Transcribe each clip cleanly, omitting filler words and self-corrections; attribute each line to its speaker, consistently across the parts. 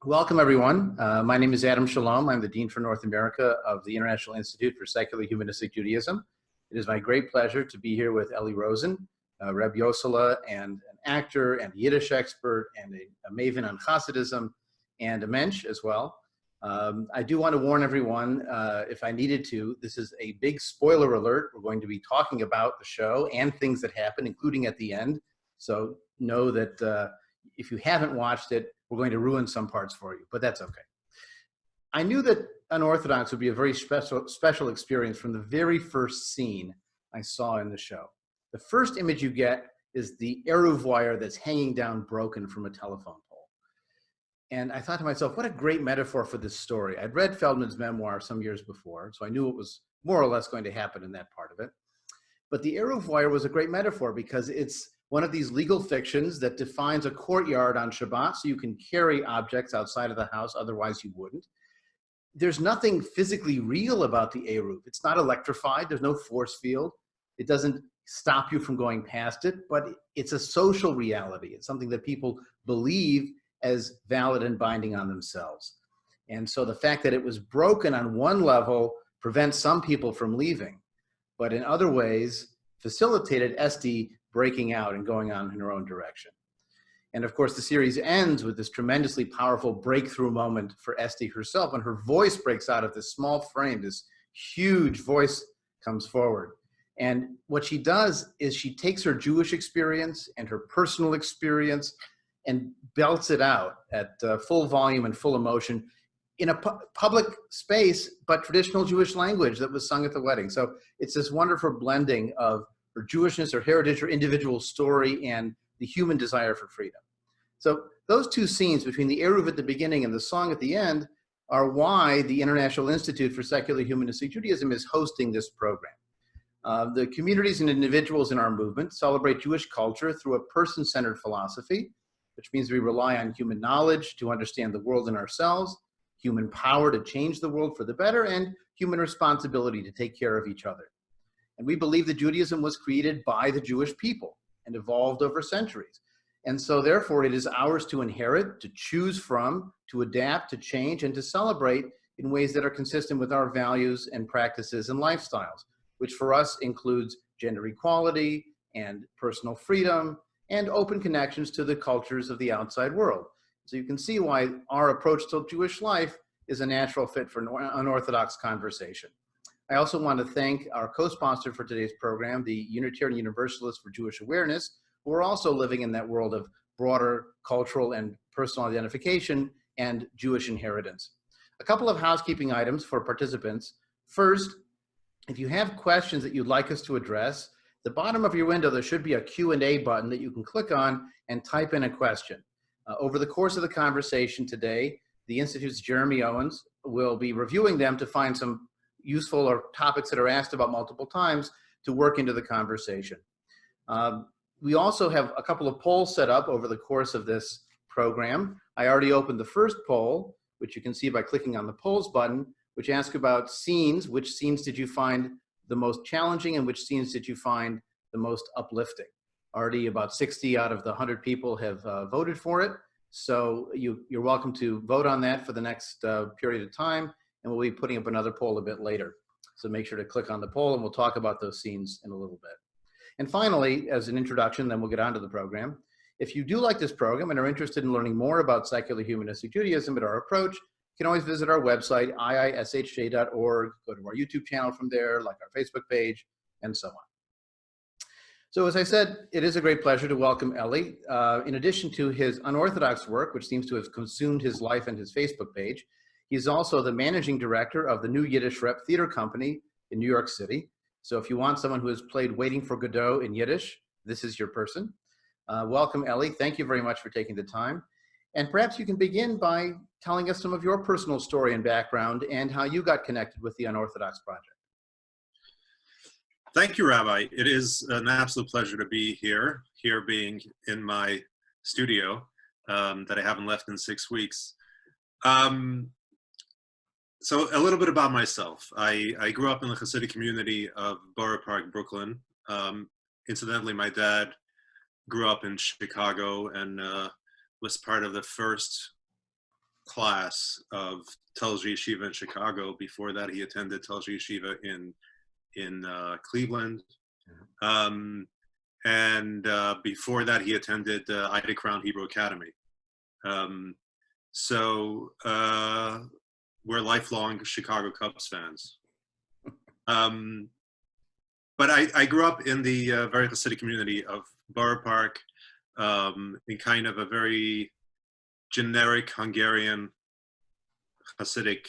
Speaker 1: Welcome, everyone. My name is Adam Shalom. I'm the Dean for North America of the International Institute for Secular Humanistic Judaism. It is my great pleasure to be here with Eli Rosen, Reb Yossele, and an actor and a Yiddish expert and a maven on Hasidism and a mensch as well. I do want to warn everyone, if I needed to, this is a big spoiler alert. We're going to be talking about the show and things that happen, including at the end. So know that if you haven't watched it, we're going to ruin some parts for you, but that's okay. I knew that Unorthodox would be a very special experience from the very first scene I saw in the show. The first image you get is the Eruv wire that's hanging down broken from a telephone pole. And I thought to myself, what a great metaphor for this story. I'd read Feldman's memoir some years before, so I knew what was more or less going to happen in that part of it. But the Eruv wire was a great metaphor because it's one of these legal fictions that defines a courtyard on Shabbat so you can carry objects outside of the house, otherwise you wouldn't. There's nothing physically real about the Eruv. It's not electrified, there's no force field. It doesn't stop you from going past it, but it's a social reality. It's something that people believe as valid and binding on themselves. And so the fact that it was broken on one level prevents some people from leaving, but in other ways facilitated Esti breaking out and going on in her own direction. And of course, the series ends with this tremendously powerful breakthrough moment for Esti herself when her voice breaks out of this small frame, this huge voice comes forward. And what she does is she takes her Jewish experience and her personal experience and belts it out at full volume and full emotion in a public space, but traditional Jewish language that was sung at the wedding. So it's this wonderful blending of her Jewishness, her heritage, her individual story, and the human desire for freedom. So those two scenes between the Eruv at the beginning and the song at the end are why the International Institute for Secular Humanistic Judaism is hosting this program. The communities and individuals in our movement celebrate Jewish culture through a person-centered philosophy, which means we rely on human knowledge to understand the world and ourselves, human power to change the world for the better, and human responsibility to take care of each other. And we believe that Judaism was created by the Jewish people and evolved over centuries. And so therefore it is ours to inherit, to choose from, to adapt, to change, and to celebrate in ways that are consistent with our values and practices and lifestyles, which for us includes gender equality and personal freedom and open connections to the cultures of the outside world. So you can see why our approach to Jewish life is a natural fit for unorthodox conversation. I also want to thank our co-sponsor for today's program, the Unitarian Universalists for Jewish Awareness, who are also living in that world of broader cultural and personal identification and Jewish inheritance. A couple of housekeeping items for participants. First, if you have questions that you'd like us to address, the bottom of your window, there should be a Q&A button that you can click on and type in a question. Over the course of the conversation today, the Institute's Jeremy Owens will be reviewing them to find some useful or topics that are asked about multiple times to work into the conversation. We also have a couple of polls set up over the course of this program. I already opened the first poll, which you can see by clicking on the polls button, which asks about scenes. Which scenes did you find the most challenging and which scenes did you find the most uplifting? Already about 60 out of the 100 people have voted for it. So you're welcome to vote on that for the next period of time. And we'll be putting up another poll a bit later. So make sure to click on the poll and we'll talk about those scenes in a little bit. And finally, as an introduction, then we'll get on to the program. If you do like this program and are interested in learning more about secular humanistic Judaism and our approach, you can always visit our website, iishj.org, go to our YouTube channel from there, like our Facebook page, and so on. So as I said, it is a great pleasure to welcome Eli. In addition to his unorthodox work, which seems to have consumed his life and his Facebook page, he's also the managing director of the new Yiddish Rep theater company in New York City. So if you want someone who has played Waiting for Godot in Yiddish, this is your person. Welcome, Eli. Thank you very much for taking the time. And perhaps you can begin by telling us some of your personal story and background and how you got connected with the Unorthodox Project.
Speaker 2: Thank you, Rabbi. It is an absolute pleasure to be here being in my studio that I haven't left in 6 weeks. So a little bit about myself. I grew up in the Hasidic community of Borough Park, Brooklyn. Incidentally, my dad grew up in Chicago and was part of the first class of Tel Yeshiva in Chicago. Before that, he attended Tel Yeshiva in Cleveland. And before that, he attended Ida Crown Hebrew Academy. So we're lifelong Chicago Cubs fans. But I grew up in the very Hasidic community of Borough Park, in kind of a very generic Hungarian Hasidic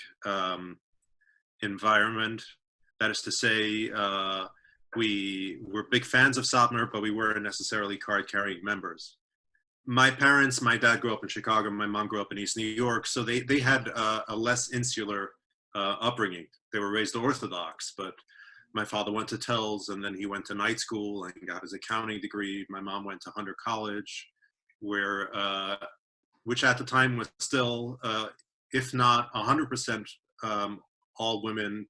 Speaker 2: environment. That is to say, we were big fans of Satmar, but we weren't necessarily card-carrying members. My parents, my dad grew up in Chicago, my mom grew up in East New York, so they had a less insular upbringing. They were raised Orthodox, but my father went to Tel's, and then he went to night school and got his accounting degree. My mom went to Hunter College, where, which at the time was still, if not 100% all women.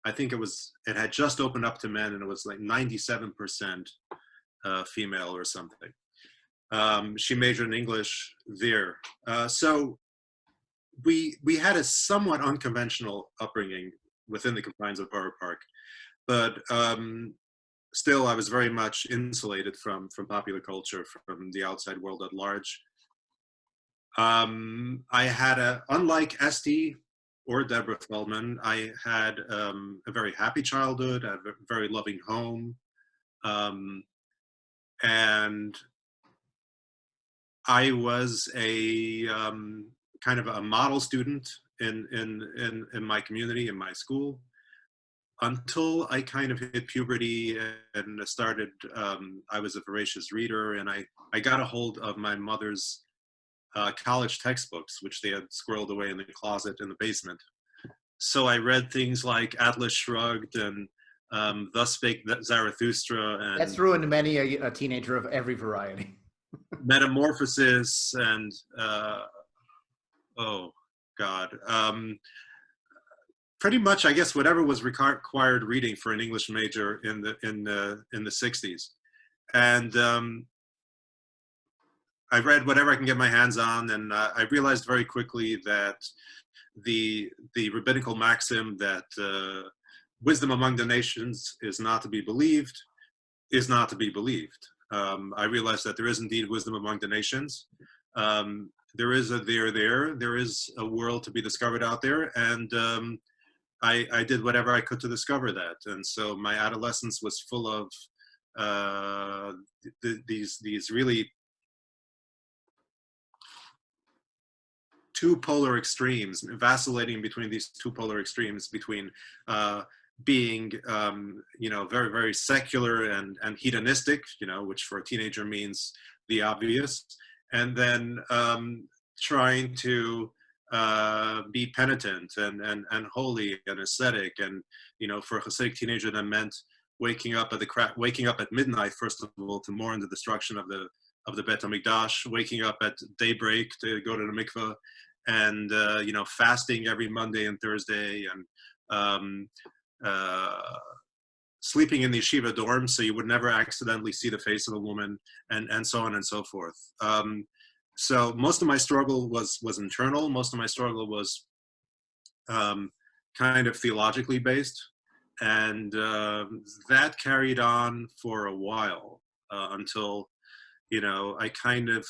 Speaker 2: I think it had just opened up to men, and it was like 97% female or something. She majored in English there. So we had a somewhat unconventional upbringing within the confines of Borough Park, but still I was very much insulated from popular culture, from the outside world at large. I had unlike Esty or Deborah Feldman, I had a very happy childhood, a very loving home, and I was a kind of a model student in my community, in my school, until I kind of hit puberty and started, I was a voracious reader, and I got a hold of my mother's college textbooks, which they had squirreled away in the closet in the basement. So I read things like Atlas Shrugged and Thus Spake Zarathustra. And
Speaker 1: that's ruined many a teenager of every variety.
Speaker 2: Metamorphosis and, oh God. Pretty much, I guess, whatever was required reading for an English major in the 60s. And I read whatever I can get my hands on, and I realized very quickly that the rabbinical maxim that wisdom among the nations is not to be believed is not to be believed. I realized that there is indeed wisdom among the nations. There is a there is a world to be discovered out there, and I did whatever I could to discover that. And so my adolescence was full of these really two polar extremes, vacillating between these two polar extremes, between being, very, very secular and hedonistic, which for a teenager means the obvious, and then trying to be penitent and holy and ascetic. And, for a Hasidic teenager, that meant waking up at midnight, first of all, to mourn the destruction of the Bet HaMikdash, waking up at daybreak to go to the mikveh, and fasting every Monday and Thursday, and sleeping in the yeshiva dorm so you would never accidentally see the face of a woman, and so on and so forth. So most of my struggle was internal. Most of my struggle was kind of theologically based, and that carried on for a while until I kind of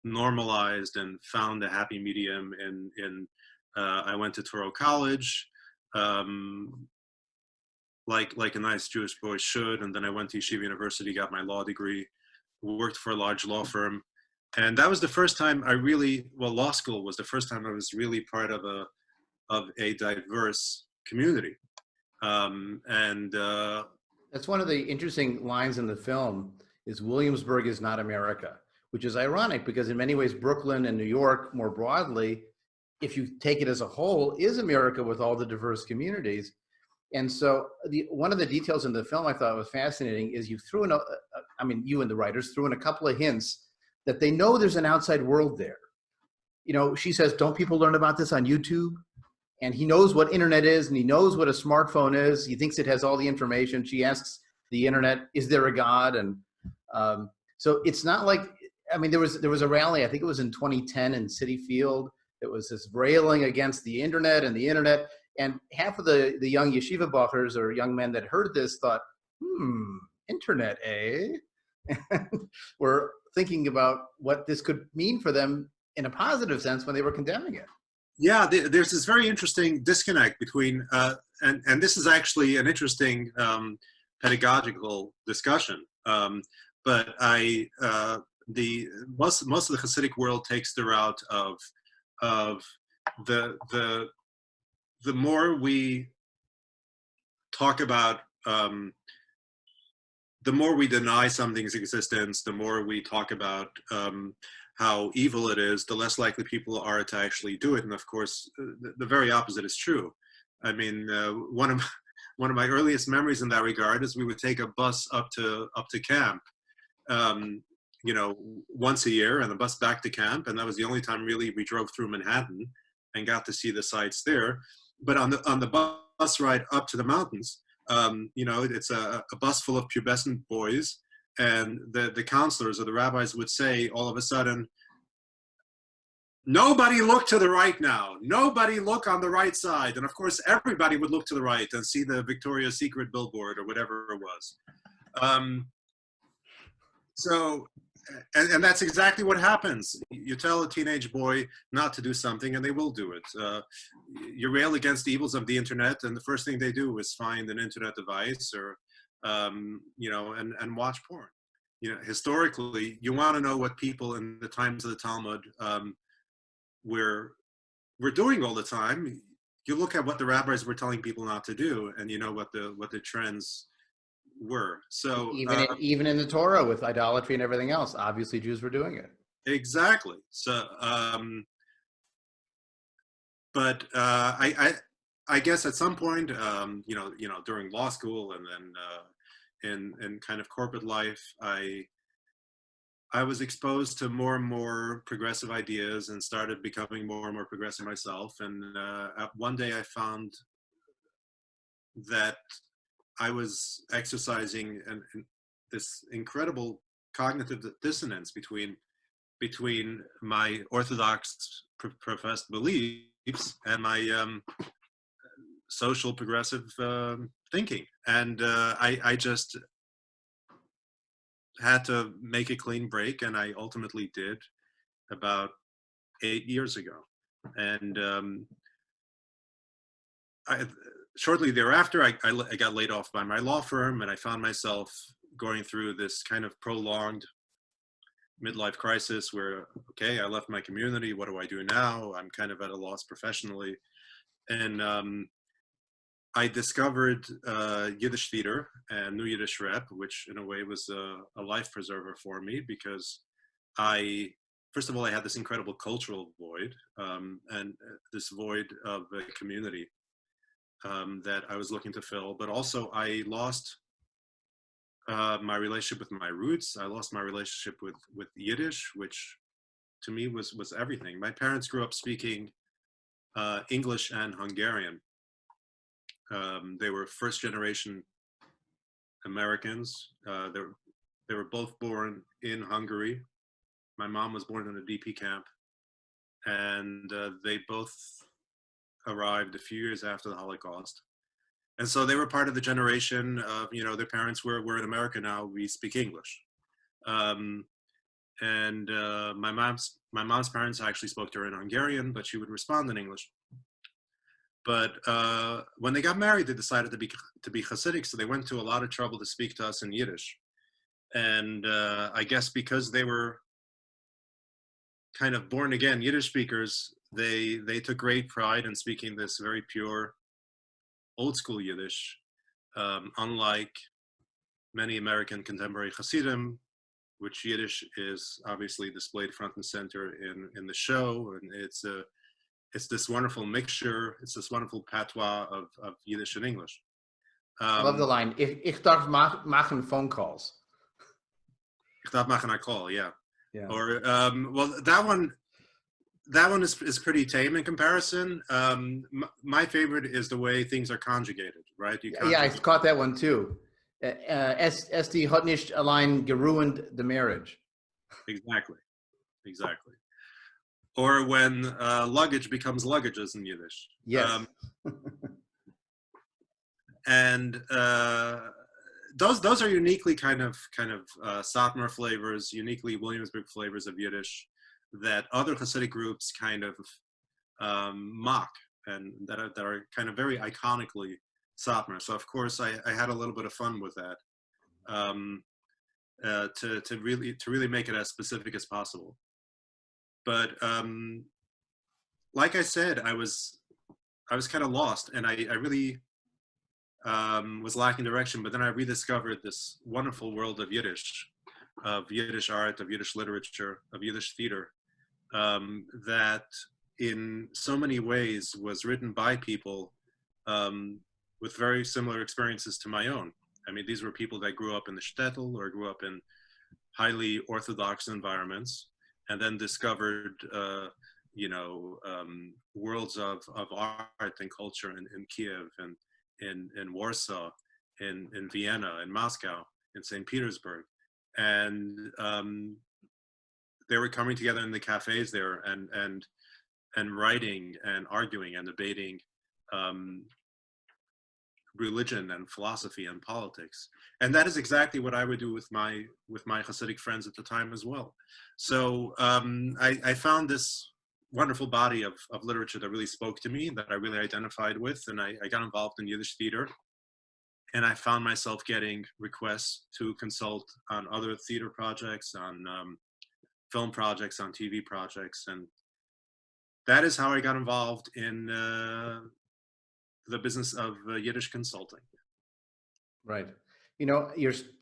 Speaker 2: normalized and found a happy medium in I went to Touro College, like a nice Jewish boy should, and then I went to Yeshiva University, got my law degree, worked for a large law firm, and that was the first time law school was the first time I was really part of a diverse community, and
Speaker 1: that's one of the interesting lines in the film, is Williamsburg is not America, which is ironic because in many ways Brooklyn and New York more broadly, if you take it as a whole, is America with all the diverse communities. And so one of the details in the film I thought was fascinating is you threw in you and the writers threw in a couple of hints that they know there's an outside world there. She says, don't people learn about this on YouTube? And he knows what internet is, and he knows what a smartphone is. He thinks it has all the information. She asks the internet, is there a God? And so it's not like, there was a rally, I think it was in 2010 in Citi Field. that was this railing against the internet and the internet. And half of the young yeshiva bachers or young men that heard this thought, internet, eh? And were thinking about what this could mean for them in a positive sense when they were condemning it.
Speaker 2: Yeah, there's this very interesting disconnect between, and this is actually an interesting pedagogical discussion. But most of the Hasidic world takes the route of the more we talk about, the more we deny something's existence, the more we talk about how evil it is, the less likely people are to actually do it. And of course, the very opposite is true. I mean, one of my earliest memories in that regard is we would take a bus up to camp, once a year, and a bus back to camp, and that was the only time really we drove through Manhattan and got to see the sights there. But on the bus ride up to the mountains, it's a bus full of pubescent boys, and the counselors or the rabbis would say all of a sudden, nobody look to the right now, nobody look on the right side. And of course, everybody would look to the right and see the Victoria's Secret billboard or whatever it was. And that's exactly what happens. You tell a teenage boy not to do something and they will do it. You rail against the evils of the internet, and the first thing they do is find an internet device or, and watch porn. Historically, you want to know what people in the times of the Talmud were doing all the time. You look at what the rabbis were telling people not to do, and you know what the trends were. So
Speaker 1: even in the Torah with idolatry and everything else, obviously Jews were doing it. Exactly.
Speaker 2: So, but I guess at some point, during law school and then in kind of corporate life, I was exposed to more and more progressive ideas and started becoming more and more progressive myself. And one day I found that I was exercising this incredible cognitive dissonance between my Orthodox professed beliefs and my social progressive thinking. And I just had to make a clean break, and I ultimately did about 8 years ago. And shortly thereafter, I got laid off by my law firm, and I found myself going through this kind of prolonged midlife crisis where, okay, I left my community. What do I do now? I'm kind of at a loss professionally. And I discovered Yiddish theater and New Yiddish Rep, which in a way was a life preserver for me, because first of all, I had this incredible cultural void, and this void of a community that I was looking to fill. But also I lost my relationship with my roots. I lost my relationship with Yiddish, which to me was everything. My parents grew up speaking English and Hungarian. They were first generation Americans. They were both born in Hungary. My mom was born in a DP camp, and they both arrived a few years after the Holocaust. And so they were part of the generation of, their parents we're in America now, we speak English. And my mom's parents actually spoke to her in Hungarian, but she would respond in English. But when they got married, they decided to be Hasidic, so they went to a lot of trouble to speak to us in Yiddish. And I guess because they were kind of born again Yiddish speakers, they took great pride in speaking this very pure, old school Yiddish, unlike many American contemporary Hasidim, which Yiddish is obviously displayed front and center in the show, and it's this wonderful mixture. It's this wonderful patois of Yiddish and English.
Speaker 1: I love the line, ich darf machen phone calls.
Speaker 2: Ich darf machen a call, yeah.
Speaker 1: Yeah.
Speaker 2: Or, well, that one is pretty tame in comparison. My favorite is the way things are conjugated, right?
Speaker 1: Yeah, I caught that one too. Esti hat nicht allein geruined the marriage.
Speaker 2: Exactly. or when luggage becomes luggages in Yiddish.
Speaker 1: Yes.
Speaker 2: And those are uniquely kind of Satmar flavors, uniquely Williamsburg flavors of Yiddish that other Hasidic groups kind of mock, and that are kind of very iconically Satmar. So of course I had a little bit of fun with that, to really make it as specific as possible. But like I said, I was kind of lost, and I really was lacking direction. But then I rediscovered this wonderful world of Yiddish art, of Yiddish literature, of Yiddish theater, that in so many ways was written by people with very similar experiences to my own. I mean, these were people that grew up in the shtetl or grew up in highly Orthodox environments, and then discovered, worlds of art and culture in Kiev and in Warsaw, in Vienna, in Moscow, in St. Petersburg. And they were coming together in the cafes there and writing and arguing and debating religion and philosophy and politics. And that is exactly what I would do with my Hasidic friends at the time as well. So I found this wonderful body of literature that really spoke to me, that I really identified with, and I got involved in Yiddish theater. And I found myself getting requests to consult on other theater projects, on film projects, on TV projects. And that is how I got involved in the business of Yiddish consulting.
Speaker 1: Right. You know,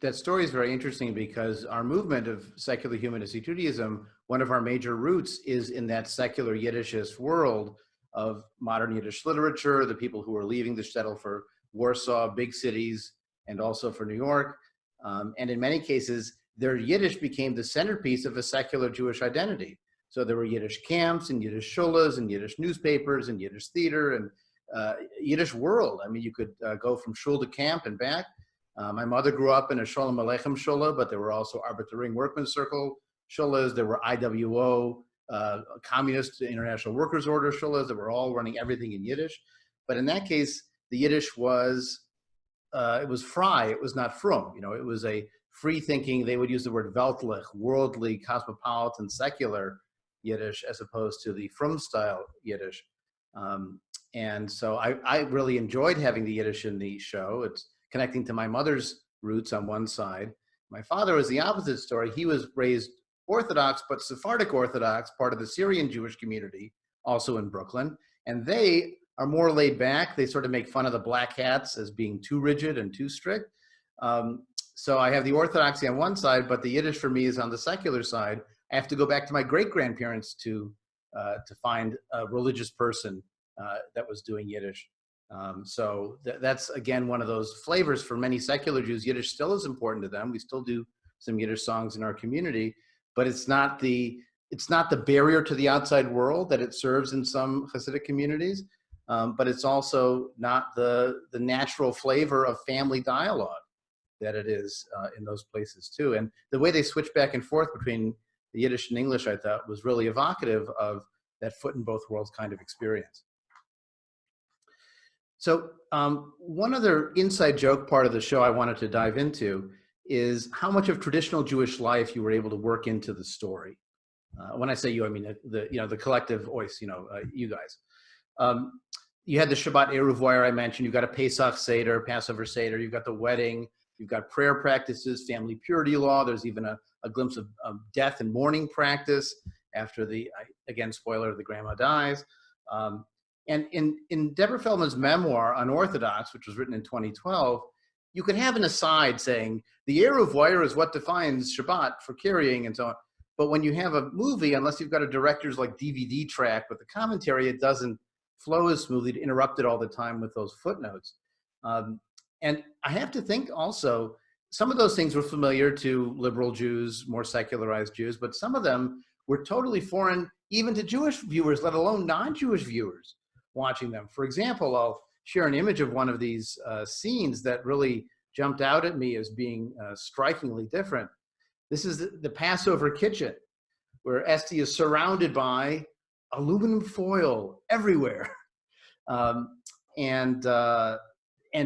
Speaker 1: that story is very interesting because our movement of secular humanistic Judaism, one of our major roots is in that secular Yiddishist world of modern Yiddish literature, the people who are leaving the shtetl for Warsaw, big cities, and also for New York. And in many cases, their Yiddish became the centerpiece of a secular Jewish identity. So there were Yiddish camps and Yiddish shulas and Yiddish newspapers and Yiddish theater and Yiddish world. I mean, you could go from shul to camp and back. My mother grew up in a Sholem Aleichem shula, but there were also Arbiter Ring Workman Circle shulas. There were IWO, Communist International Workers Order shulas that were all running everything in Yiddish. But in that case, the Yiddish was, it was frei, it was not frum. You know, it was a free thinking, they would use the word weltlich, worldly, cosmopolitan, secular Yiddish, as opposed to the frum style Yiddish. And so I really enjoyed having the Yiddish in the show. It's connecting to my mother's roots on one side. My father was the opposite story. He was raised Orthodox, but Sephardic Orthodox, part of the Syrian Jewish community, also in Brooklyn. And they are more laid back. They sort of make fun of the black hats as being too rigid and too strict. So I have the Orthodoxy on one side, but the Yiddish for me is on the secular side. I have to go back to my great-grandparents to find a religious person that was doing Yiddish. So that's, again, one of those flavors for many secular Jews. Yiddish still is important to them. We still do some Yiddish songs in our community, but it's not the barrier to the outside world that it serves in some Hasidic communities, but it's also not the natural flavor of family dialogue that it is in those places too. And the way they switch back and forth between the Yiddish and English, I thought, was really evocative of that foot in both worlds kind of experience. So one other inside joke part of the show I wanted to dive into is how much of traditional Jewish life you were able to work into the story. When I say you, I mean the collective voice, you guys. You had the Shabbat Eruv Wire I mentioned. You've got a Pesach Seder, Passover Seder. You've got the wedding. You've got prayer practices, family purity law. There's even a glimpse of death and mourning practice after again, spoiler, the grandma dies. And in Deborah Feldman's memoir, Unorthodox, which was written in 2012, you could have an aside saying, the Eruv Wire is what defines Shabbat for carrying and so on. But when you have a movie, unless you've got a director's like DVD track with the commentary, it doesn't flow as smoothly. It interrupted all the time with those footnotes. And I have to think also, some of those things were familiar to liberal Jews, more secularized Jews, but some of them were totally foreign even to Jewish viewers, let alone non-Jewish viewers watching them. For example, I'll share an image of one of these scenes that really jumped out at me as being strikingly different. This is the Passover kitchen, where Esty is surrounded by aluminum foil everywhere. Um, and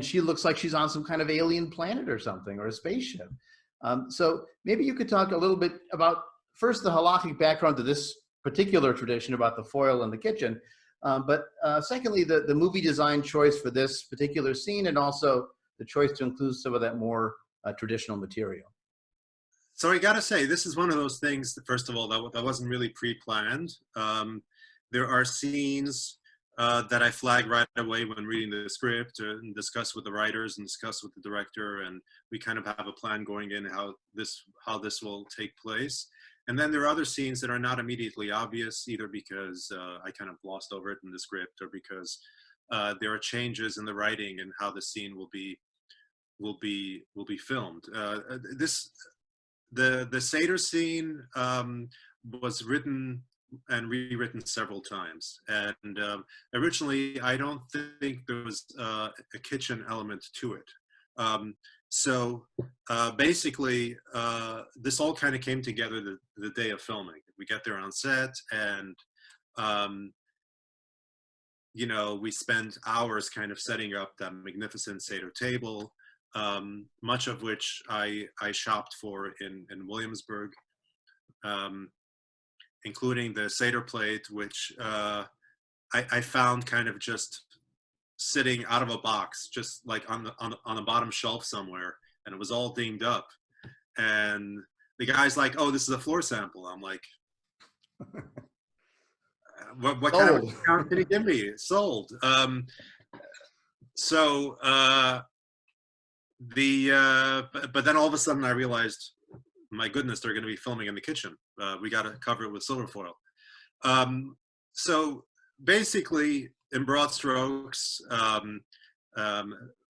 Speaker 1: she looks like she's on some kind of alien planet or something, or a spaceship. So maybe you could talk a little bit about, first, the halakhic background to this particular tradition about the foil in the kitchen, but secondly, the movie design choice for this particular scene, and also the choice to include some of that more traditional material.
Speaker 2: So I gotta say, this is one of those things, first of all, that wasn't really pre-planned. There are scenes that I flag right away when reading the script and discuss with the writers and discuss with the director, and we kind of have a plan going in how this will take place. And then there are other scenes that are not immediately obvious, either because I kind of glossed over it in the script, or because there are changes in the writing and how the scene will be filmed. The Seder scene was written and rewritten several times, and originally I don't think there was a kitchen element to it. So basically, this all kind of came together the day of filming. We get there on set, and you know, we spend hours kind of setting up that magnificent Seder table, much of which I shopped for in Williamsburg, including the Seder plate, which I found kind of just sitting out of a box, just like on the bottom shelf somewhere, and it was all dinged up. And the guy's like, "Oh, this is a floor sample." I'm like, what kind of discount did he give me? Sold. But then all of a sudden I realized, my goodness, they're going to be filming in the kitchen. We got to cover it with silver foil. So basically, in broad strokes,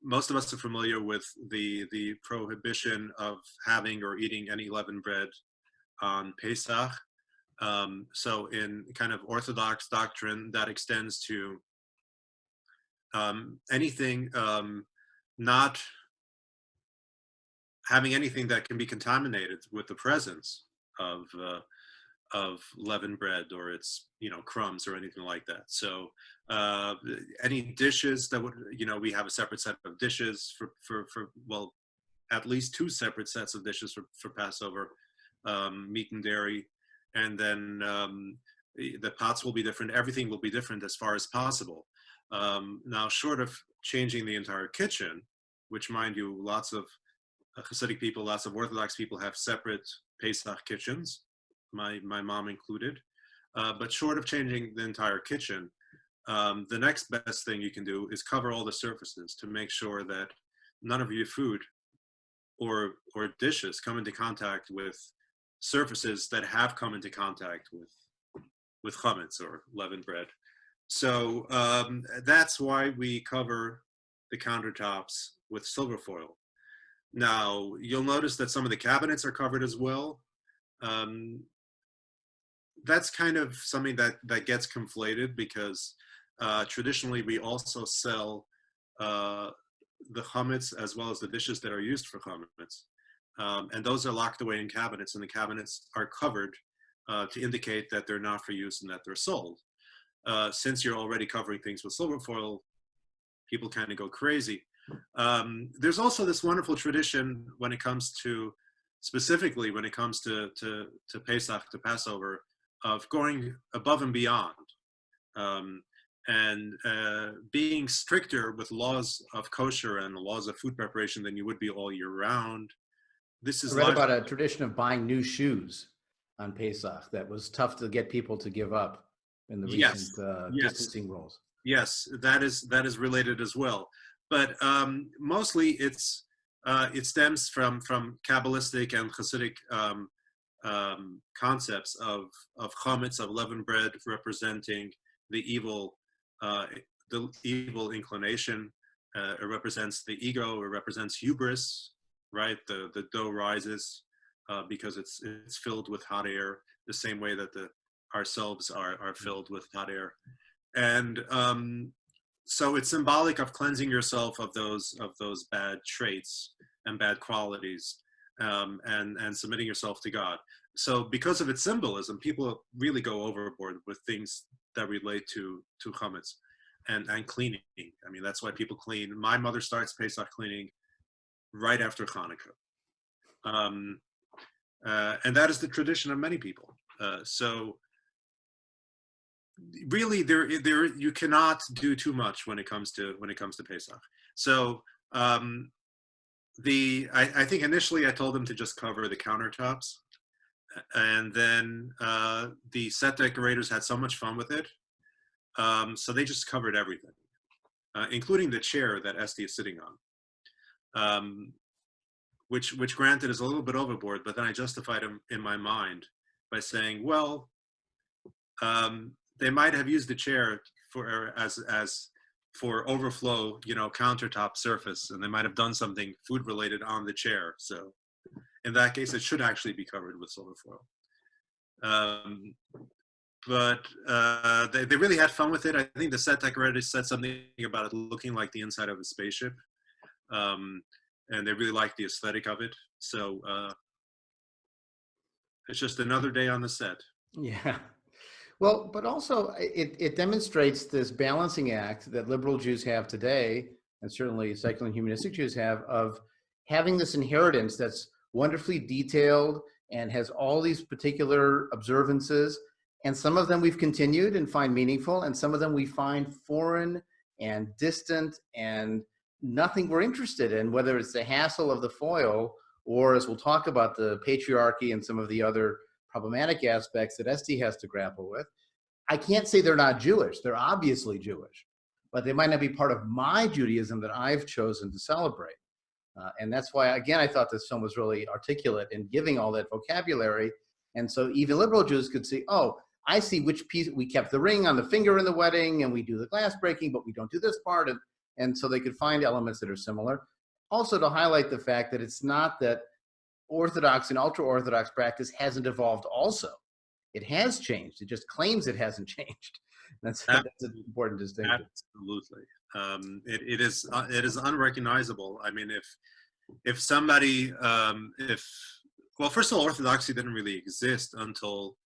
Speaker 2: most of us are familiar with the prohibition of having or eating any leavened bread on Pesach. So in kind of Orthodox doctrine, that extends to anything not having anything that can be contaminated with the presence of leavened bread, or its, you know, crumbs or anything like that. So any dishes that would, you know, we have a separate set of dishes for well, at least two separate sets of dishes for Passover, meat and dairy, and then the pots will be different. Everything will be different as far as possible. Now, short of changing the entire kitchen, which, mind you, lots of Hasidic people, lots of Orthodox people have separate Pesach kitchens, my mom included. But short of changing the entire kitchen, the next best thing you can do is cover all the surfaces to make sure that none of your food or dishes come into contact with surfaces that have come into contact with chametz or leavened bread. So that's why we cover the countertops with silver foil. Now, you'll notice that some of the cabinets are covered as well. That's kind of something that gets conflated, because traditionally we also sell the chametz as well as the dishes that are used for chametz. And those are locked away in cabinets, and the cabinets are covered to indicate that they're not for use and that they're sold. Since you're already covering things with silver foil, people kind of go crazy. There's also this wonderful tradition when it comes to, specifically when it comes to Pesach, to Passover, of going above and beyond, and being stricter with laws of kosher and the laws of food preparation than you would be all year round. This is
Speaker 1: I read about a tradition of buying new shoes on Pesach that was tough to get people to give up in the recent distancing rules.
Speaker 2: Yes, that is related as well. But mostly it stems from Kabbalistic and Hasidic concepts of chametz, of leavened bread, representing the evil inclination. It represents the ego. It represents hubris, right? The dough rises because it's filled with hot air, the same way that ourselves are filled with hot air, and so it's symbolic of cleansing yourself of those bad traits and bad qualities, and submitting yourself to God. So because of its symbolism, people really go overboard with things that relate to chametz and cleaning. I mean, that's why people clean. My mother starts Pesach cleaning right after Hanukkah. And that is the tradition of many people. So really, there you cannot do too much when it comes to Pesach. So I think initially I told them to just cover the countertops, and then the set decorators had so much fun with it, so they just covered everything, including the chair that Esty is sitting on. Which granted is a little bit overboard, but then I justified them in my mind by saying, well, they might have used the chair for overflow, countertop surface, and they might have done something food related on the chair. So in that case, it should actually be covered with silver foil. But they really had fun with it. I think the set decorators said something about it looking like the inside of a spaceship. And they really like the aesthetic of it. So it's just another day on the set.
Speaker 1: Yeah. Well, but also it demonstrates this balancing act that liberal Jews have today, and certainly secular and humanistic Jews have, of having this inheritance that's wonderfully detailed and has all these particular observances. And some of them we've continued and find meaningful, and some of them we find foreign and distant and nothing we're interested in, whether it's the hassle of the foil or, as we'll talk about, the patriarchy and some of the other problematic aspects that Esty has to grapple with. I can't say they're not Jewish. They're obviously Jewish, but they might not be part of my Judaism that I've chosen to celebrate. And that's why, again, I thought this film was really articulate in giving all that vocabulary. And so even liberal Jews could see, oh, I see which piece. We kept the ring on the finger in the wedding, and we do the glass breaking, but we don't do this part. And so they could find elements that are similar. Also, to highlight the fact that it's not that Orthodox and ultra-Orthodox practice hasn't evolved also. It has changed. It just claims it hasn't changed. That's an important distinction.
Speaker 2: Absolutely. It is unrecognizable. I mean, if somebody, well, first of all, Orthodoxy didn't really exist until,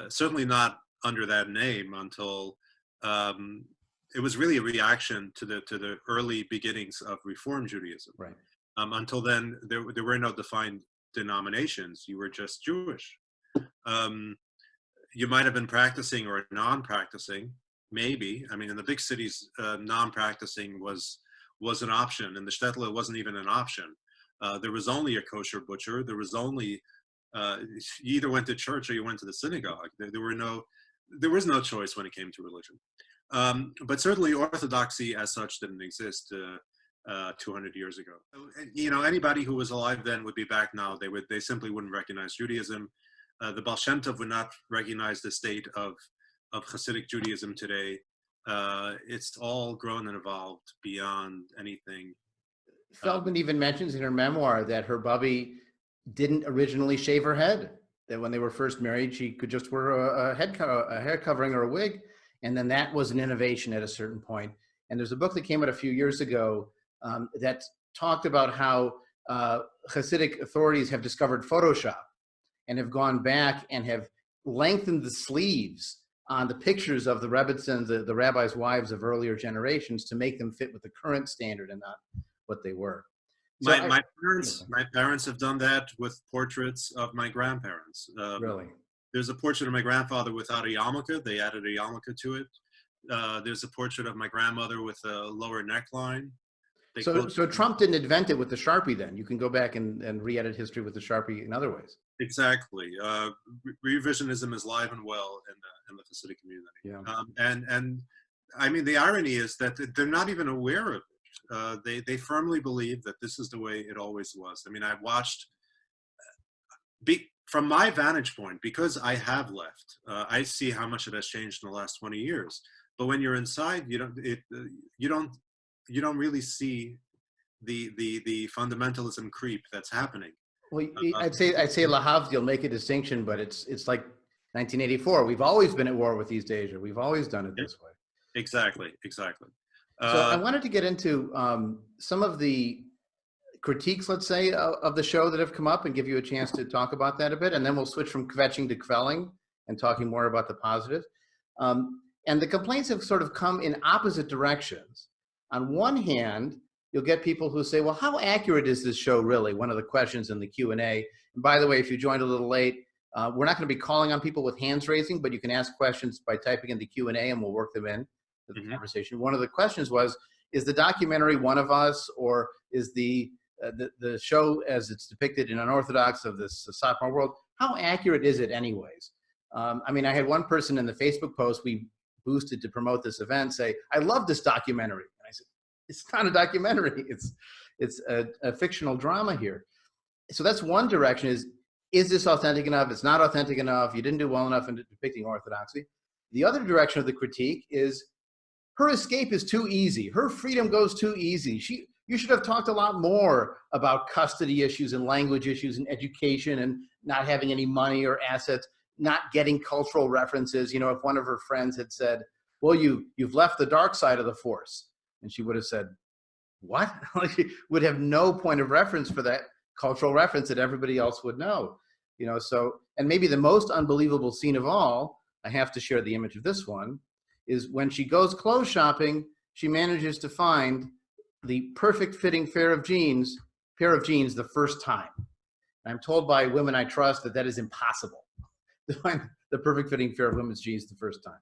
Speaker 2: certainly not under that name, until it was really a reaction to the early beginnings of Reform Judaism.
Speaker 1: Right.
Speaker 2: Until then, there were no defined denominations. You were just Jewish. You might have been practicing or non-practicing, maybe. I mean, in the big cities, non-practicing was an option. In the shtetl, it wasn't even an option. There was only a kosher butcher. There was only you either went to church or you went to the synagogue. There was no choice when it came to religion. But certainly Orthodoxy as such didn't exist 200 years ago. Anybody who was alive then would be back now. They simply wouldn't recognize Judaism. The Baal Shem Tov would not recognize the state of Hasidic Judaism today. It's all grown and evolved beyond anything.
Speaker 1: Feldman even mentions in her memoir that her bubby didn't originally shave her head. That when they were first married, she could just wear a hair covering or a wig. And then that was an innovation at a certain point. And there's a book that came out a few years ago that talked about how Hasidic authorities have discovered Photoshop and have gone back and have lengthened the sleeves on the pictures of the Rebbitzins, the rabbis' wives of earlier generations, to make them fit with the current standard and not what they were. So
Speaker 2: my parents have done that with portraits of my grandparents.
Speaker 1: Really?
Speaker 2: There's a portrait of my grandfather without a yarmulke. They added a yarmulke to it. There's a portrait of my grandmother with a lower neckline.
Speaker 1: So Trump didn't invent it with the Sharpie then. You can go back and re-edit history with the Sharpie in other ways.
Speaker 2: Exactly. Revisionism is live and well in the Hasidic community.
Speaker 1: Yeah.
Speaker 2: And I mean, the irony is that they're not even aware of it. They firmly believe that this is the way it always was. I mean, I've watched, from my vantage point, because I have left, I see how much it has changed in the last 20 years. But when you're inside, you don't really see the fundamentalism creep that's happening.
Speaker 1: Well, I'd say lahavdil, make a distinction, but it's like 1984. We've always been at war with East Asia. We've always done it this way.
Speaker 2: Exactly.
Speaker 1: So I wanted to get into some of the critiques, let's say, of the show that have come up and give you a chance to talk about that a bit. And then we'll switch from kvetching to kvelling and talking more about the positive. And the complaints have sort of come in opposite directions. On one hand, you'll get people who say, well, how accurate is this show really? One of the questions in the Q&A. And by the way, if you joined a little late, we're not going to be calling on people with hands raising, but you can ask questions by typing in the Q&A and we'll work them in to the conversation. One of the questions was, is the documentary One of Us, or is the show as it's depicted in Unorthodox of this sophomore world, how accurate is it anyways? I mean, I had one person in the Facebook post we boosted to promote this event say, I love this documentary. And I said, it's not a documentary. It's a fictional drama here. So that's one direction, is this authentic enough? It's not authentic enough. You didn't do well enough in depicting orthodoxy. The other direction of the critique is her escape is too easy. Her freedom goes too easy. You should have talked a lot more about custody issues and language issues and education and not having any money or assets, not getting cultural references. You know, if one of her friends had said, well, you've left the dark side of the force. And she would have said, what? She would have no point of reference for that cultural reference that everybody else would know. You know, so, and maybe the most unbelievable scene of all, I have to share the image of this one, is when she goes clothes shopping, she manages to find the perfect fitting pair of jeans the first time. I'm told by women I trust that is impossible to find the perfect fitting pair of women's jeans the first time.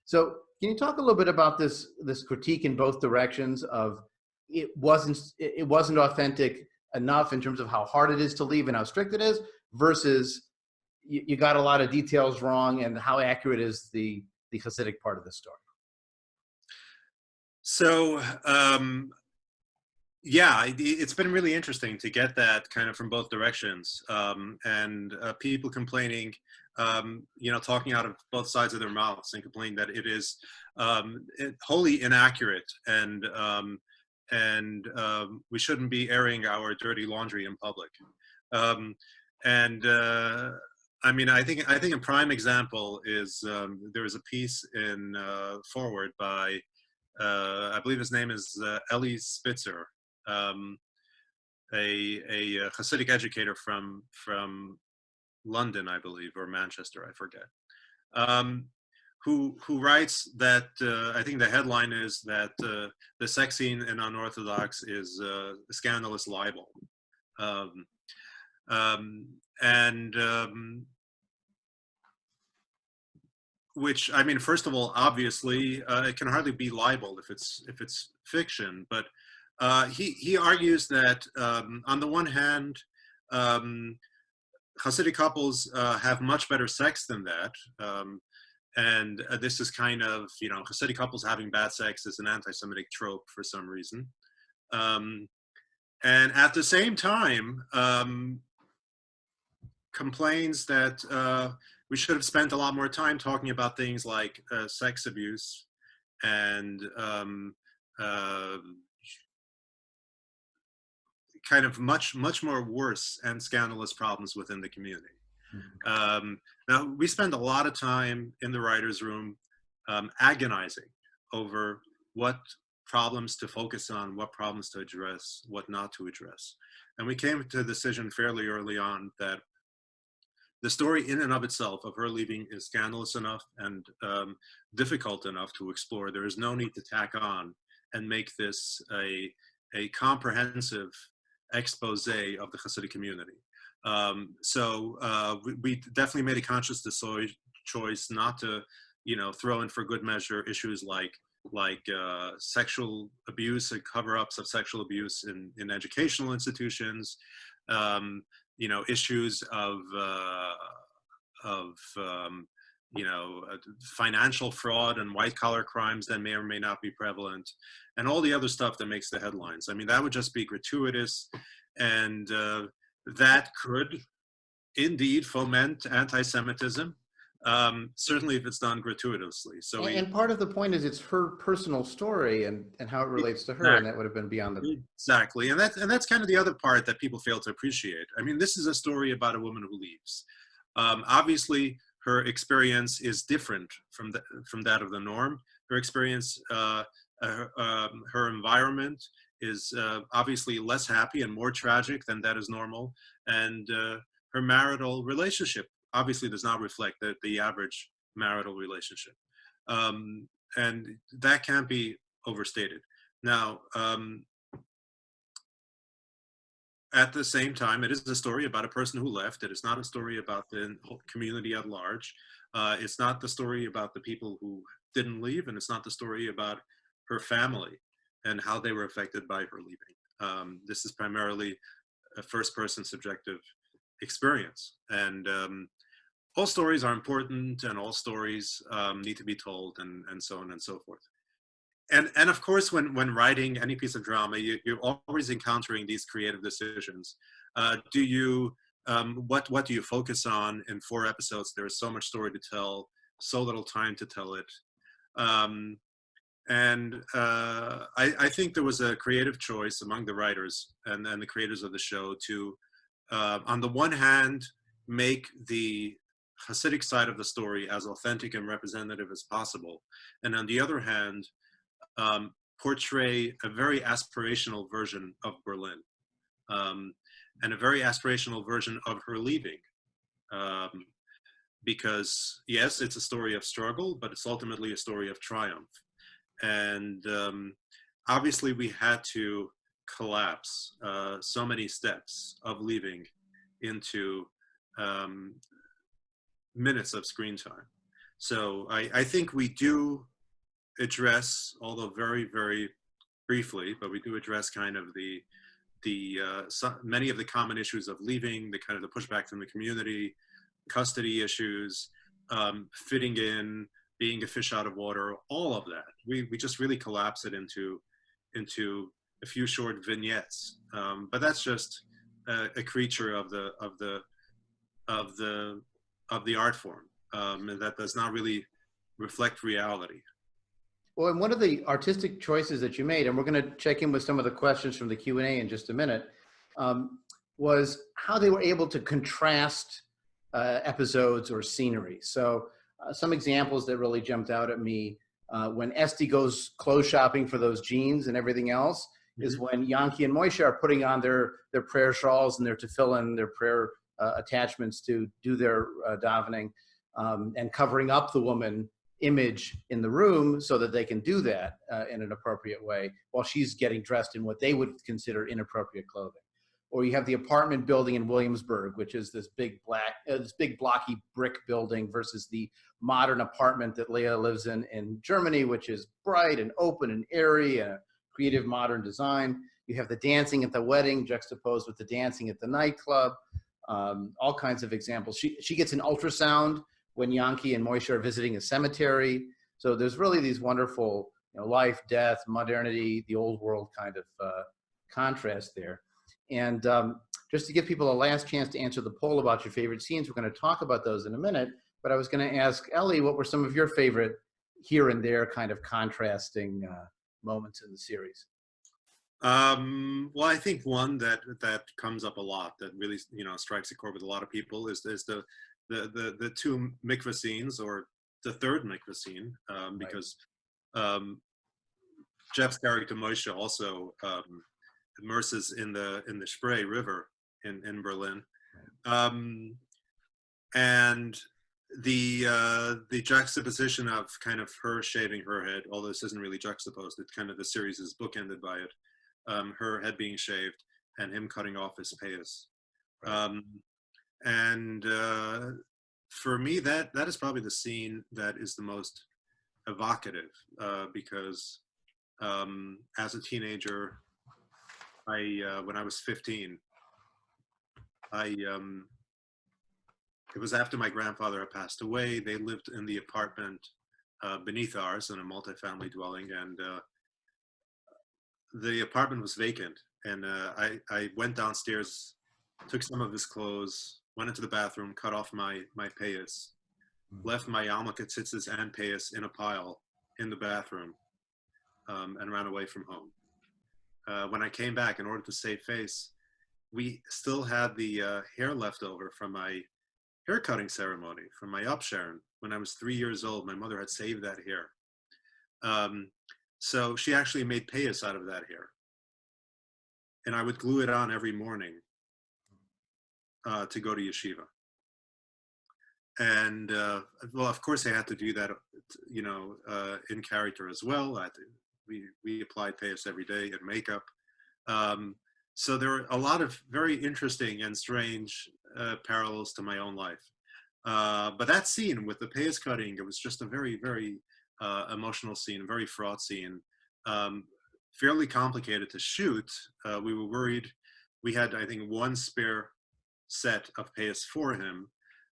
Speaker 1: So can you talk a little bit about this critique in both directions of it wasn't authentic enough in terms of how hard it is to leave and how strict it is, versus you got a lot of details wrong, and how accurate is the Hasidic part of the story?
Speaker 2: So yeah, it's been really interesting to get that kind of from both directions, and people complaining, you know, talking out of both sides of their mouths and complaining that it is wholly inaccurate, and we shouldn't be airing our dirty laundry in public. I mean, I think a prime example is there was a piece in Forward by I believe his name is Eli Spitzer, a Hasidic educator from London, I believe, or Manchester, I forget, who writes that I think the headline is that the sex scene in Unorthodox is a scandalous libel. Which, I mean, first of all, obviously, it can hardly be libel if it's fiction. But he argues that on the one hand, Hasidic couples have much better sex than that, and this is kind of, you know, Hasidic couples having bad sex is an anti-Semitic trope for some reason, and at the same time complains that we should have spent a lot more time talking about things like sex abuse and kind of much more worse and scandalous problems within the community. Now, we spend a lot of time in the writer's room agonizing over what problems to focus on, what problems to address, what not to address. And we came to the decision fairly early on that the story in and of itself of her leaving is scandalous enough and difficult enough to explore. There is no need to tack on and make this a comprehensive expose of the Hasidic community. So we definitely made a conscious choice not to, you know, throw in for good measure issues like sexual abuse and cover-ups of sexual abuse in educational institutions, you know, issues of you know, financial fraud and white-collar crimes that may or may not be prevalent, and all the other stuff that makes the headlines. I mean, that would just be gratuitous, and that could indeed foment anti-Semitism, certainly if it's done gratuitously. So
Speaker 1: and part of the point is it's her personal story and how it relates to her, and that would have been beyond the...
Speaker 2: Exactly, and that's kind of the other part that people fail to appreciate. I mean, this is a story about a woman who leaves. Obviously, her experience is different from that of the norm. Her experience, her environment is obviously less happy and more tragic than that is normal, and her marital relationship obviously does not reflect the average marital relationship. And that can't be overstated. Now, at the same time, it is a story about a person who left. It is not a story about the whole community at large. It's not the story about the people who didn't leave, and it's not the story about her family and how they were affected by her leaving. This is primarily a first-person subjective experience. And all stories are important, and all stories need to be told, and so on and so forth. And of course, when writing any piece of drama, you're always encountering these creative decisions. What do you focus on in 4 episodes? There is so much story to tell, so little time to tell it. I think there was a creative choice among the writers and the creators of the show to, on the one hand, make the Hasidic side of the story as authentic and representative as possible, and on the other hand, portray a very aspirational version of Berlin, and a very aspirational version of her leaving. Because yes, it's a story of struggle, but it's ultimately a story of triumph. And obviously we had to collapse so many steps of leaving into minutes of screen time. So I think we do address, although very, very briefly, but we do address kind of many of the common issues of leaving, the kind of the pushback from the community, custody issues, fitting in, being a fish out of water, all of that. We just really collapse it into a few short vignettes. But that's just a creature of the art form, and that does not really reflect reality.
Speaker 1: Well, and one of the artistic choices that you made, and we're going to check in with some of the questions from the Q&A in just a minute, was how they were able to contrast episodes or scenery. So some examples that really jumped out at me, when Esty goes clothes shopping for those jeans and everything else, is when Yanki and Moshe are putting on their prayer shawls and their tefillin, their prayer attachments to do their davening, and covering up the woman image in the room so that they can do that in an appropriate way while she's getting dressed in what they would consider inappropriate clothing. Or you have the apartment building in Williamsburg, which is this big blocky brick building, versus the modern apartment that Leah lives in Germany, which is bright and open and airy and a creative modern design. You have the dancing at the wedding juxtaposed with the dancing at the nightclub. All kinds of examples. She gets an ultrasound when Yanki and Moshe are visiting a cemetery. So there's really these wonderful, life, death, modernity, the old world kind of contrast there. And just to give people a last chance to answer the poll about your favorite scenes, we're going to talk about those in a minute. But I was going to ask Eli, what were some of your favorite here and there kind of contrasting moments in the series?
Speaker 2: Well, I think one that comes up a lot that really strikes a chord with a lot of people is the 2 mikveh scenes, or the 3rd mikveh scene, because Jeff's character Moshe also immerses in the Spree River in Berlin, and the juxtaposition of kind of her shaving her head, although this isn't really juxtaposed, it's kind of the series is bookended by it. Her head being shaved and him cutting off his payas. For me, that is probably the scene that is the most evocative, because as a teenager, when I was 15, it was after my grandfather had passed away. They lived in the apartment beneath ours in a multifamily dwelling, and the apartment was vacant. And I went downstairs, took some of his clothes, went into the bathroom, cut off my payas, left my yarmulke, tzitzis, and payas in a pile in the bathroom, and ran away from home. When I came back, in order to save face, we still had the hair left over from my hair cutting ceremony, from my upsharon. When I was 3 years old, my mother had saved that hair. So she actually made payas out of that hair. And I would glue it on every morning to go to yeshiva. And well, of course I had to do that dressed, in character as well. We applied payas every day and makeup. So there are a lot of very interesting and strange parallels to my own life. But that scene with the payas cutting, it was just a very, very emotional scene, very fraught scene, fairly complicated to shoot. We were worried. We had, I think, one spare set of payas for him,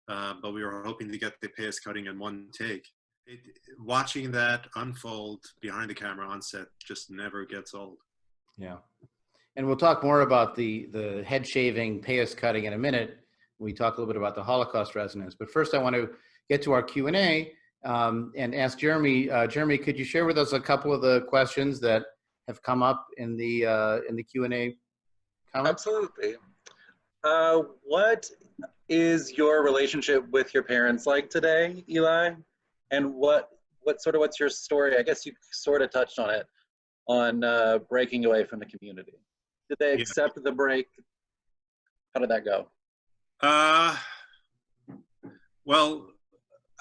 Speaker 2: but we were hoping to get the payas cutting in one take. Watching that unfold behind the camera on set just never gets old.
Speaker 1: Yeah. And we'll talk more about the head shaving, payas cutting in a minute. We talk a little bit about the Holocaust resonance. But first, I want to get to our Q&A and ask Jeremy. Jeremy, could you share with us a couple of the questions that have come up in the Q&A comments?
Speaker 3: Absolutely. What is your relationship with your parents like today, Eli? And what's your story? I guess you sort of touched on it, on breaking away from the community. Did they accept the break? How did that go?
Speaker 2: Well,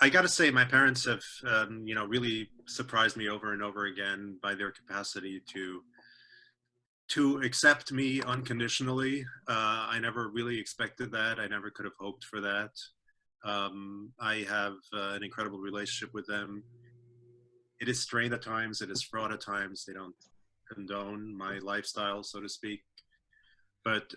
Speaker 2: I got to say, my parents have, really surprised me over and over again by their capacity to accept me unconditionally. I never really expected that. I never could have hoped for that. I have an incredible relationship with them. It is strained at times. It is fraught at times. They don't condone my lifestyle, so to speak. But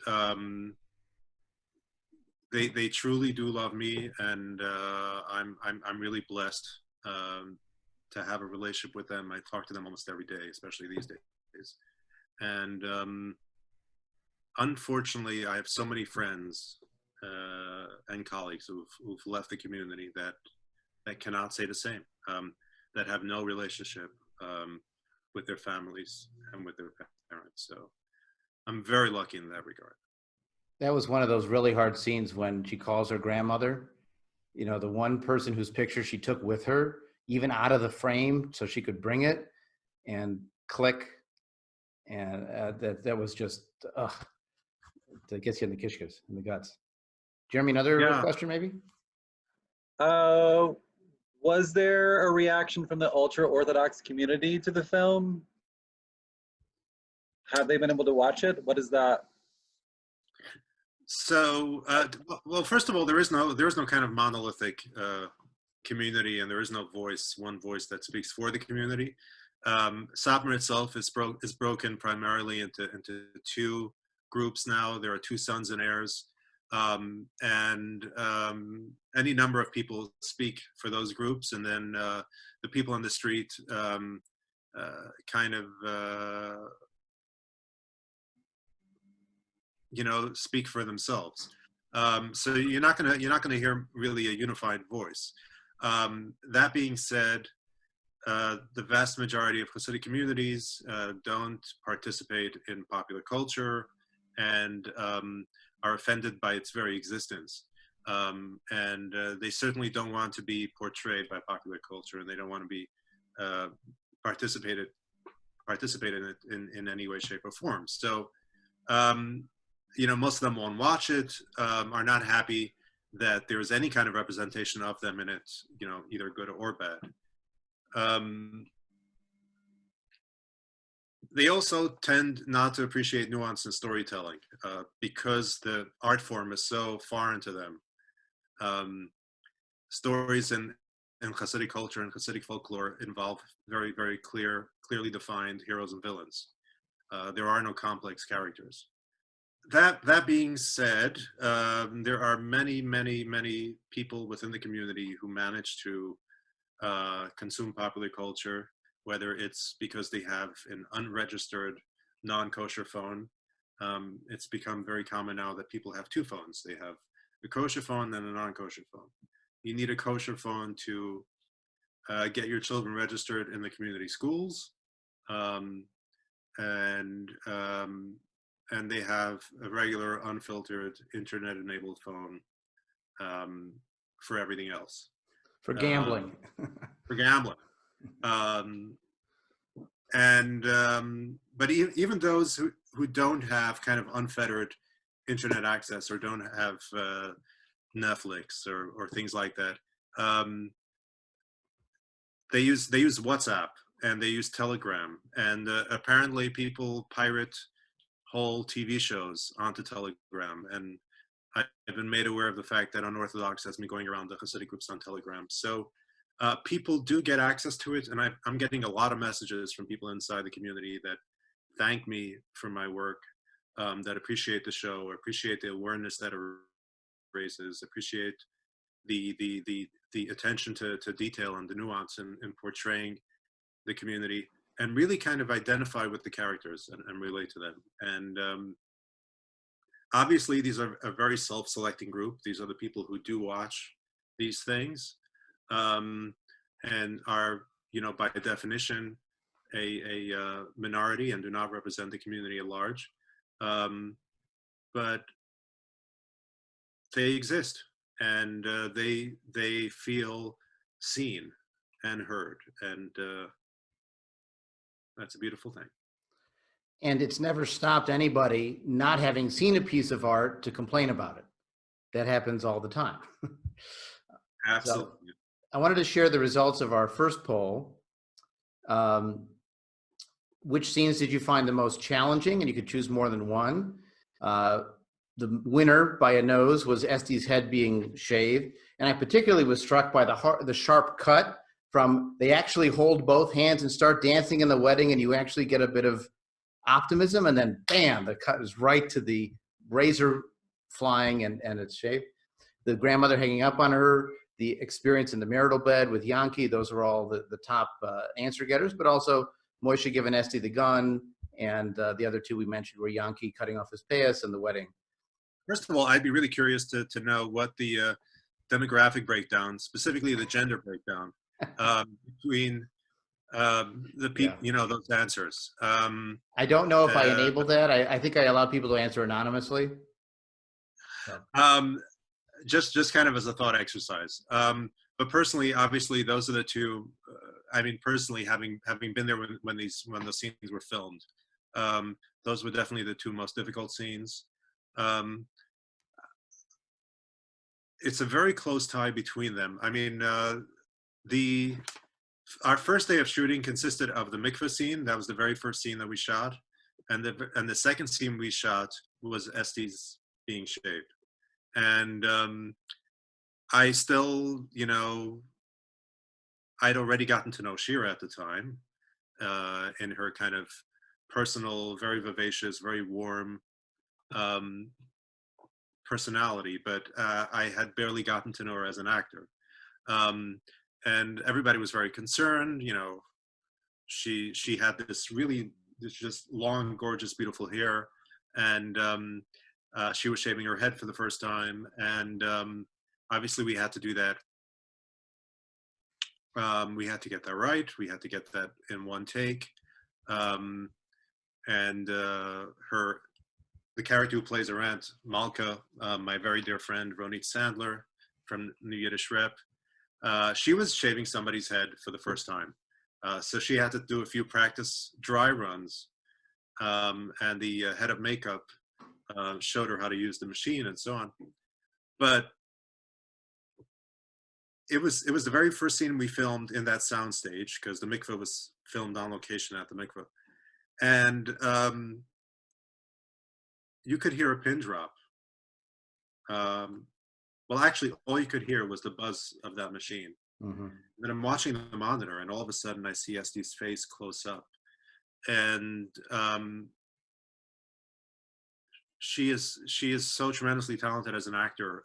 Speaker 2: they truly do love me, and I'm really blessed to have a relationship with them. I talk to them almost every day, especially these days. And unfortunately, I have so many friends and colleagues who've left the community that cannot say the same, that have no relationship with their families and with their parents. So I'm very lucky in that regard.
Speaker 1: That was one of those really hard scenes when she calls her grandmother, the one person whose picture she took with her, even out of the frame so she could bring it, and click. And that was just, that gets you in the kishkas, in the guts. Jeremy, another question maybe?
Speaker 3: Was there a reaction from the ultra-Orthodox community to the film? Have they been able to watch it? What is that?
Speaker 2: So, well, first of all, there is no kind of monolithic community, and there is no one voice that speaks for the community. Satmar itself is broken primarily into two groups now. There are two sons and heirs, and any number of people speak for those groups, and then the people on the street speak for themselves. So you're not gonna hear really a unified voice. That being said, the vast majority of Hasidic communities don't participate in popular culture and are offended by its very existence. And they certainly don't want to be portrayed by popular culture, and they don't want to be participate in it in any way, shape, or form. So, most of them won't watch it, are not happy that there's any kind of representation of them in it, either good or bad. They also tend not to appreciate nuance in storytelling because the art form is so foreign to them. Stories in Hasidic culture and Hasidic folklore involve very, very clearly defined heroes and villains. There are no complex characters. That being said, there are many, many, many people within the community who manage to consume popular culture, whether it's because they have an unregistered non-kosher phone. It's become very common now that people have two phones. They have a kosher phone and a non-kosher phone. You need a kosher phone to get your children registered in the community schools, and they have a regular, unfiltered, internet-enabled phone for everything else.
Speaker 1: For gambling.
Speaker 2: For gambling. But even those who don't have kind of unfettered internet access or don't have Netflix or things like that, they use WhatsApp and they use Telegram, and apparently people pirate whole TV shows onto Telegram. And I've been made aware of the fact that Unorthodox has been going around the Hasidic groups on Telegram. So people do get access to it, and I'm getting a lot of messages from people inside the community that thank me for my work, that appreciate the show, or appreciate the awareness that it raises, appreciate the attention to detail and the nuance in portraying the community, and really kind of identify with the characters and relate to them. And obviously, these are a very self-selecting group. These are the people who do watch these things, and are, by definition, a minority and do not represent the community at large. But they exist, and they feel seen and heard, and that's a beautiful thing.
Speaker 1: And it's never stopped anybody not having seen a piece of art to complain about it. That happens all the time.
Speaker 2: Absolutely.
Speaker 1: So I wanted to share the results of our first poll. Which scenes did you find the most challenging? And you could choose more than one. The winner by a nose was Esti's head being shaved. And I particularly was struck by the sharp cut from, they actually hold both hands and start dancing in the wedding, and you actually get a bit of optimism, and then bam, the cut is right to the razor flying and it's shaved. The grandmother hanging up on her, the experience in the marital bed with Yankee, those are all the top answer getters, but also Moshe giving Esti the gun, and the other two we mentioned were Yankee cutting off his payas and the wedding.
Speaker 2: First of all, I'd be really curious to know what the demographic breakdown, specifically the gender breakdown, between the people, those answers.
Speaker 1: I don't know if I enabled that. I think I allow people to answer anonymously. So.
Speaker 2: Just kind of as a thought exercise. But personally, obviously, those are the two. I mean, personally, having been there when the scenes were filmed, those were definitely the two most difficult scenes. It's a very close tie between them. I mean, our first day of shooting consisted of the mikveh scene. That was the very first scene that we shot, and the second scene we shot was Esti's being shaved. And I still, I'd already gotten to know Shira at the time, in her kind of personal, very vivacious, very warm personality, but I had barely gotten to know her as an actor. And everybody was very concerned. She had this just long, gorgeous, beautiful hair, and she was shaving her head for the first time, and obviously we had to do that. We had to get that right. We had to get that in one take. And the character who plays her aunt, Malka, my very dear friend Ronit Sandler from the Yiddish Rep, she was shaving somebody's head for the first time. So she had to do a few practice dry runs, and the head of makeup showed her how to use the machine and so on. But it was the very first scene we filmed in that soundstage, because the mikveh was filmed on location at the mikveh. And you could hear a pin drop. Well, actually, all you could hear was the buzz of that machine. Mm-hmm. Then I'm watching the monitor, and all of a sudden I see Esti's face close up. And she is so tremendously talented as an actor.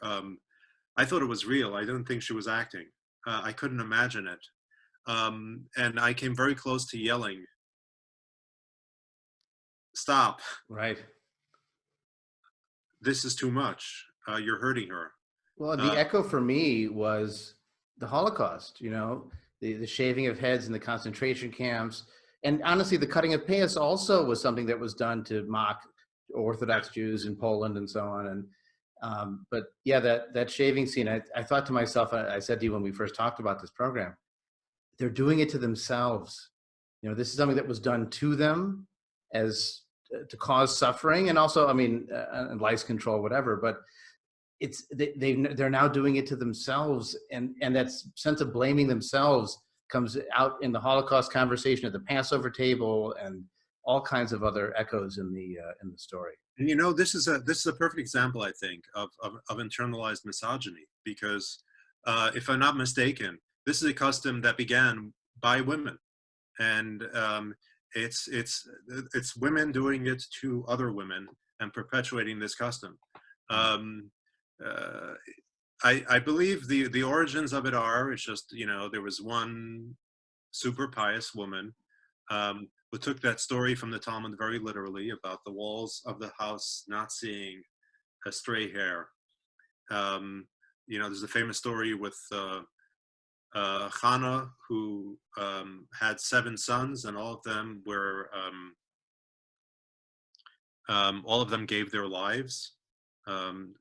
Speaker 2: I thought it was real. I didn't think she was acting. I couldn't imagine it. And I came very close to yelling, "Stop.
Speaker 1: Right.
Speaker 2: This is too much. You're hurting her."
Speaker 1: Well, the echo for me was the Holocaust, the shaving of heads in the concentration camps. And honestly, the cutting of payas also was something that was done to mock Orthodox Jews in Poland and so on. And but yeah, that shaving scene, I thought to myself, I said to you when we first talked about this program, they're doing it to themselves. This is something that was done to them as to cause suffering, and also, lice control, whatever. But they're now doing it to themselves, and that sense of blaming themselves comes out in the Holocaust conversation at the Passover table, and all kinds of other echoes in the story.
Speaker 2: And this is a perfect example, I think, of internalized misogyny, because if I'm not mistaken, this is a custom that began by women, and it's women doing it to other women and perpetuating this custom. I believe the origins of it are, it's just, there was one super pious woman who took that story from the Talmud very literally about the walls of the house not seeing a stray hair. There's a famous story with Hannah, who had 7 sons, and all of them were all of them gave their lives. During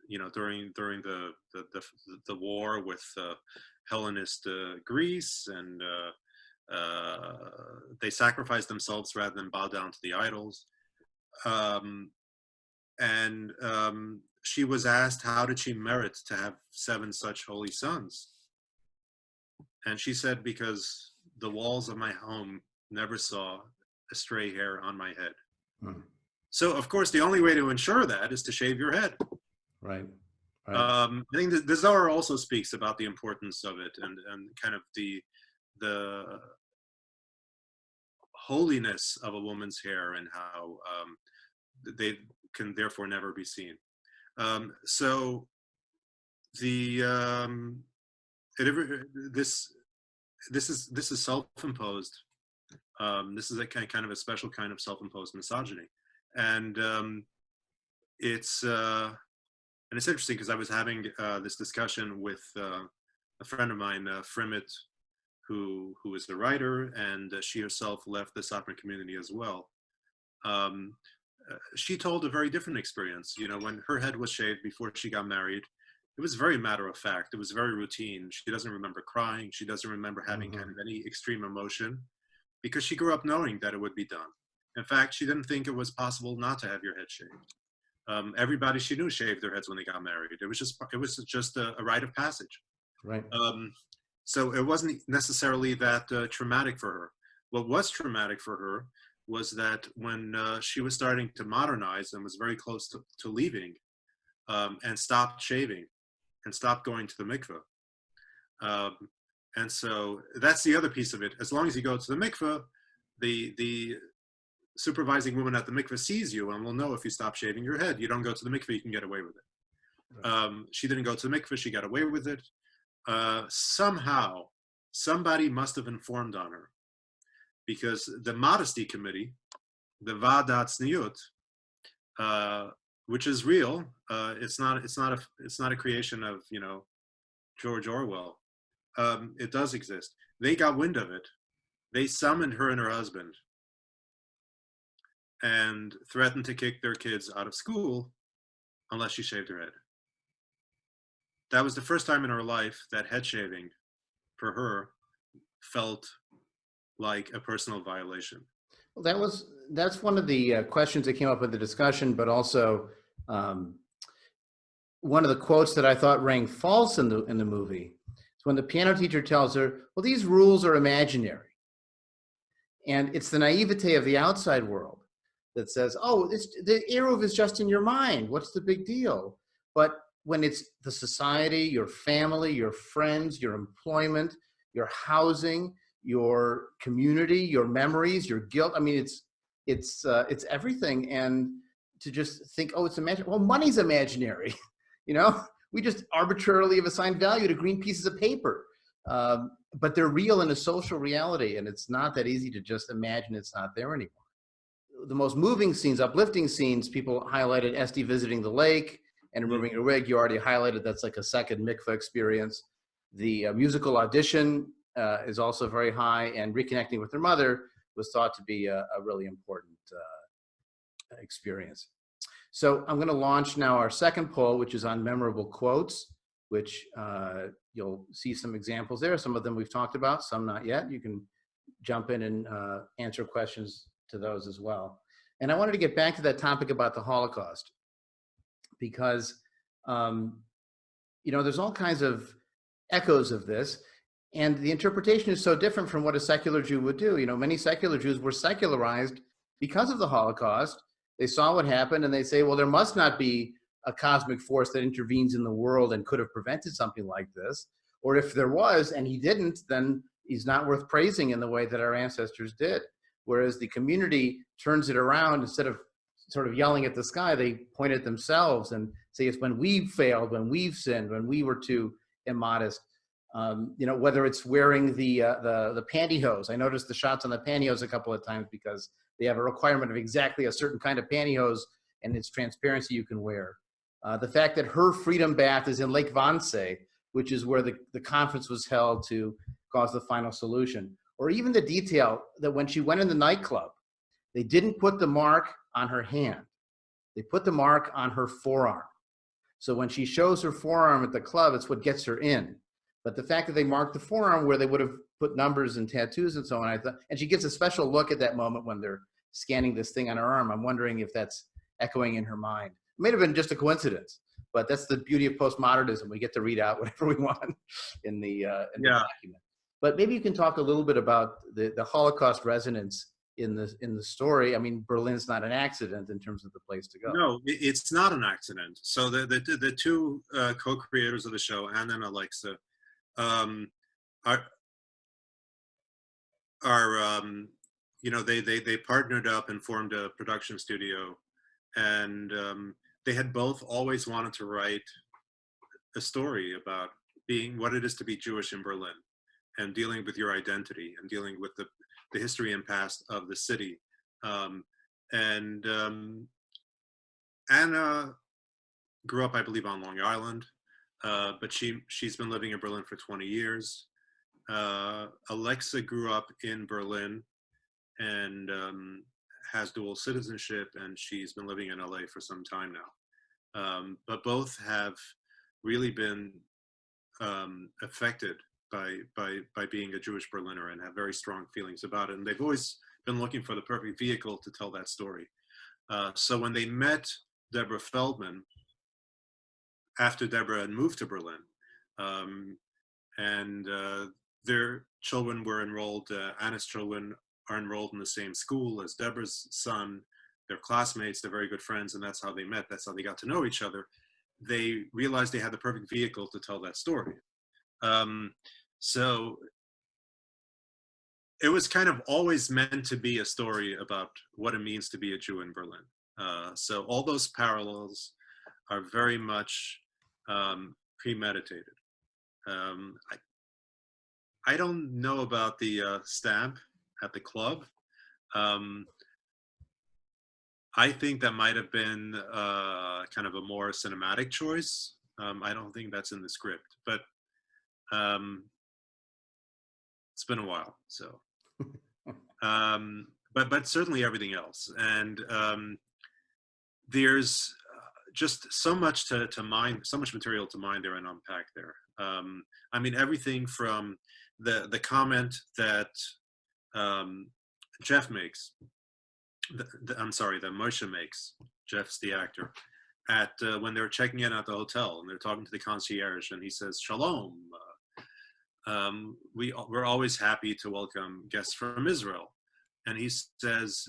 Speaker 2: the war with Hellenist Greece, and they sacrificed themselves rather than bow down to the idols. She was asked, how did she merit to have 7 such holy sons? And she said, because the walls of my home never saw a stray hair on my head. Hmm. So, of course, the only way to ensure that is to shave your head.
Speaker 1: Right.
Speaker 2: I think the Zohar also speaks about the importance of it, and kind of the holiness of a woman's hair, and how they can therefore never be seen. So this is self-imposed. This is a kind of a special kind of self-imposed misogyny, and it's interesting because I was having this discussion with a friend of mine, Frimit, who is a writer, and she herself left the Satmar community as well. She told a very different experience. When her head was shaved before she got married, it was very matter of fact. It was very routine. She doesn't remember crying. She doesn't remember having kind of any extreme emotion, because she grew up knowing that it would be done. In fact, she didn't think it was possible not to have your head shaved. Everybody she knew shaved their heads when they got married. It was just a rite of passage.
Speaker 1: Right.
Speaker 2: So it wasn't necessarily that traumatic for her. What was traumatic for her was that when she was starting to modernize and was very close to leaving, and stopped shaving and stopped going to the mikveh. And so that's the other piece of it. As long as you go to the mikveh, the supervising woman at the mikveh sees you and will know if you stop shaving your head. You don't go to the mikveh, you can get away with it. Right. She didn't go to the mikveh, she got away with it. Somehow, somebody must have informed on her, because the modesty committee, the Vadat Tzniut, which is real, it's not a creation of George Orwell. It does exist. They got wind of it. They summoned her and her husband and threatened to kick their kids out of school unless she shaved her head. That was the first time in her life that head shaving for her felt like a personal violation.
Speaker 1: Well, that's one of the questions that came up in the discussion, but also one of the quotes that I thought rang false in the movie. It's when the piano teacher tells her, well, these rules are imaginary. And it's the naivete of the outside world that says, oh, the Eruv is just in your mind. What's the big deal? But when it's the society, your family, your friends, your employment, your housing, your community, your memories, your guilt, I mean, it's everything. And to just think, oh, it's imaginary. Well, money's imaginary. We just arbitrarily have assigned value to green pieces of paper. But they're real in a social reality, and it's not that easy to just imagine it's not there anymore. The most moving scenes, uplifting scenes, people highlighted Esty visiting the lake and removing her wig. You already highlighted that's like a second mikveh experience. The musical audition is also very high, and reconnecting with her mother was thought to be a really important experience. So I'm going to launch now our second poll, which is on memorable quotes, which you'll see some examples there. Some of them we've talked about, some not yet. You can jump in and answer questions to those as well. And I wanted to get back to that topic about the Holocaust, because there's all kinds of echoes of this. And the interpretation is so different from what a secular Jew would do. You know, many secular Jews were secularized because of the Holocaust. They saw what happened and they say, well, there must not be a cosmic force that intervenes in the world and could have prevented something like this. Or if there was and he didn't, then he's not worth praising in the way that our ancestors did. Whereas the community turns it around, instead of sort of yelling at the sky, they point at themselves and say, it's when we've failed, when we've sinned, when we were too immodest. You know, whether it's wearing the pantyhose. I noticed the shots on the pantyhose a couple of times because they have a requirement of exactly a certain kind of pantyhose and its transparency you can wear. The fact that her freedom bath is in Lake Wannsee, which is where the conference was held to cause the final solution. Or even the detail that when she went in the nightclub, they didn't put the mark on her hand. They put the mark on her forearm. So when she shows her forearm at the club, it's what gets her in. But the fact that they marked the forearm where they would have put numbers and tattoos and so on, I thought, and she gives a special look at that moment when they're scanning this thing on her arm. I'm wondering if that's echoing in her mind. It may have been just a coincidence, but that's the beauty of postmodernism. We get to read out whatever we want in the document. But maybe you can talk a little bit about the Holocaust resonance in the story. I mean, Berlin's not an accident in terms of the place to go.
Speaker 2: No, it's not an accident. So the two co-creators of the show, Anna and Alexa, are you know, they partnered up and formed a production studio, and they had both always wanted to write a story about being what it is to be Jewish in Berlin and dealing with your identity and dealing with the history and past of the city. Anna grew up, I believe, on Long Island, but she's been living in Berlin for 20 years. Alexa grew up in Berlin and has dual citizenship, and she's been living in LA for some time now. But both have really been affected by being a Jewish Berliner and have very strong feelings about it. And they've always been looking for the perfect vehicle to tell that story. So when they met Deborah Feldman, after Deborah had moved to Berlin, and their children were enrolled, Anna's children are enrolled in the same school as Deborah's son. They're classmates, they're very good friends, and that's how they met. That's how they got to know each other. They realized they had the perfect vehicle to tell that story. So it was kind of always meant to be a story about what it means to be a Jew in Berlin. So all those parallels are very much premeditated. I don't know about the stamp at the club. I think that might have been kind of a more cinematic choice. I don't think that's in the script, but it's been a while, so. But certainly everything else. And there's just so much to mine, so much material to mine there and unpack there. I mean, everything from the comment that Jeff makes, I'm sorry, that Moshe makes, Jeff's the actor, at when they're checking in at the hotel and they're talking to the concierge and he says, "Shalom, we're always happy to welcome guests from Israel." And he says,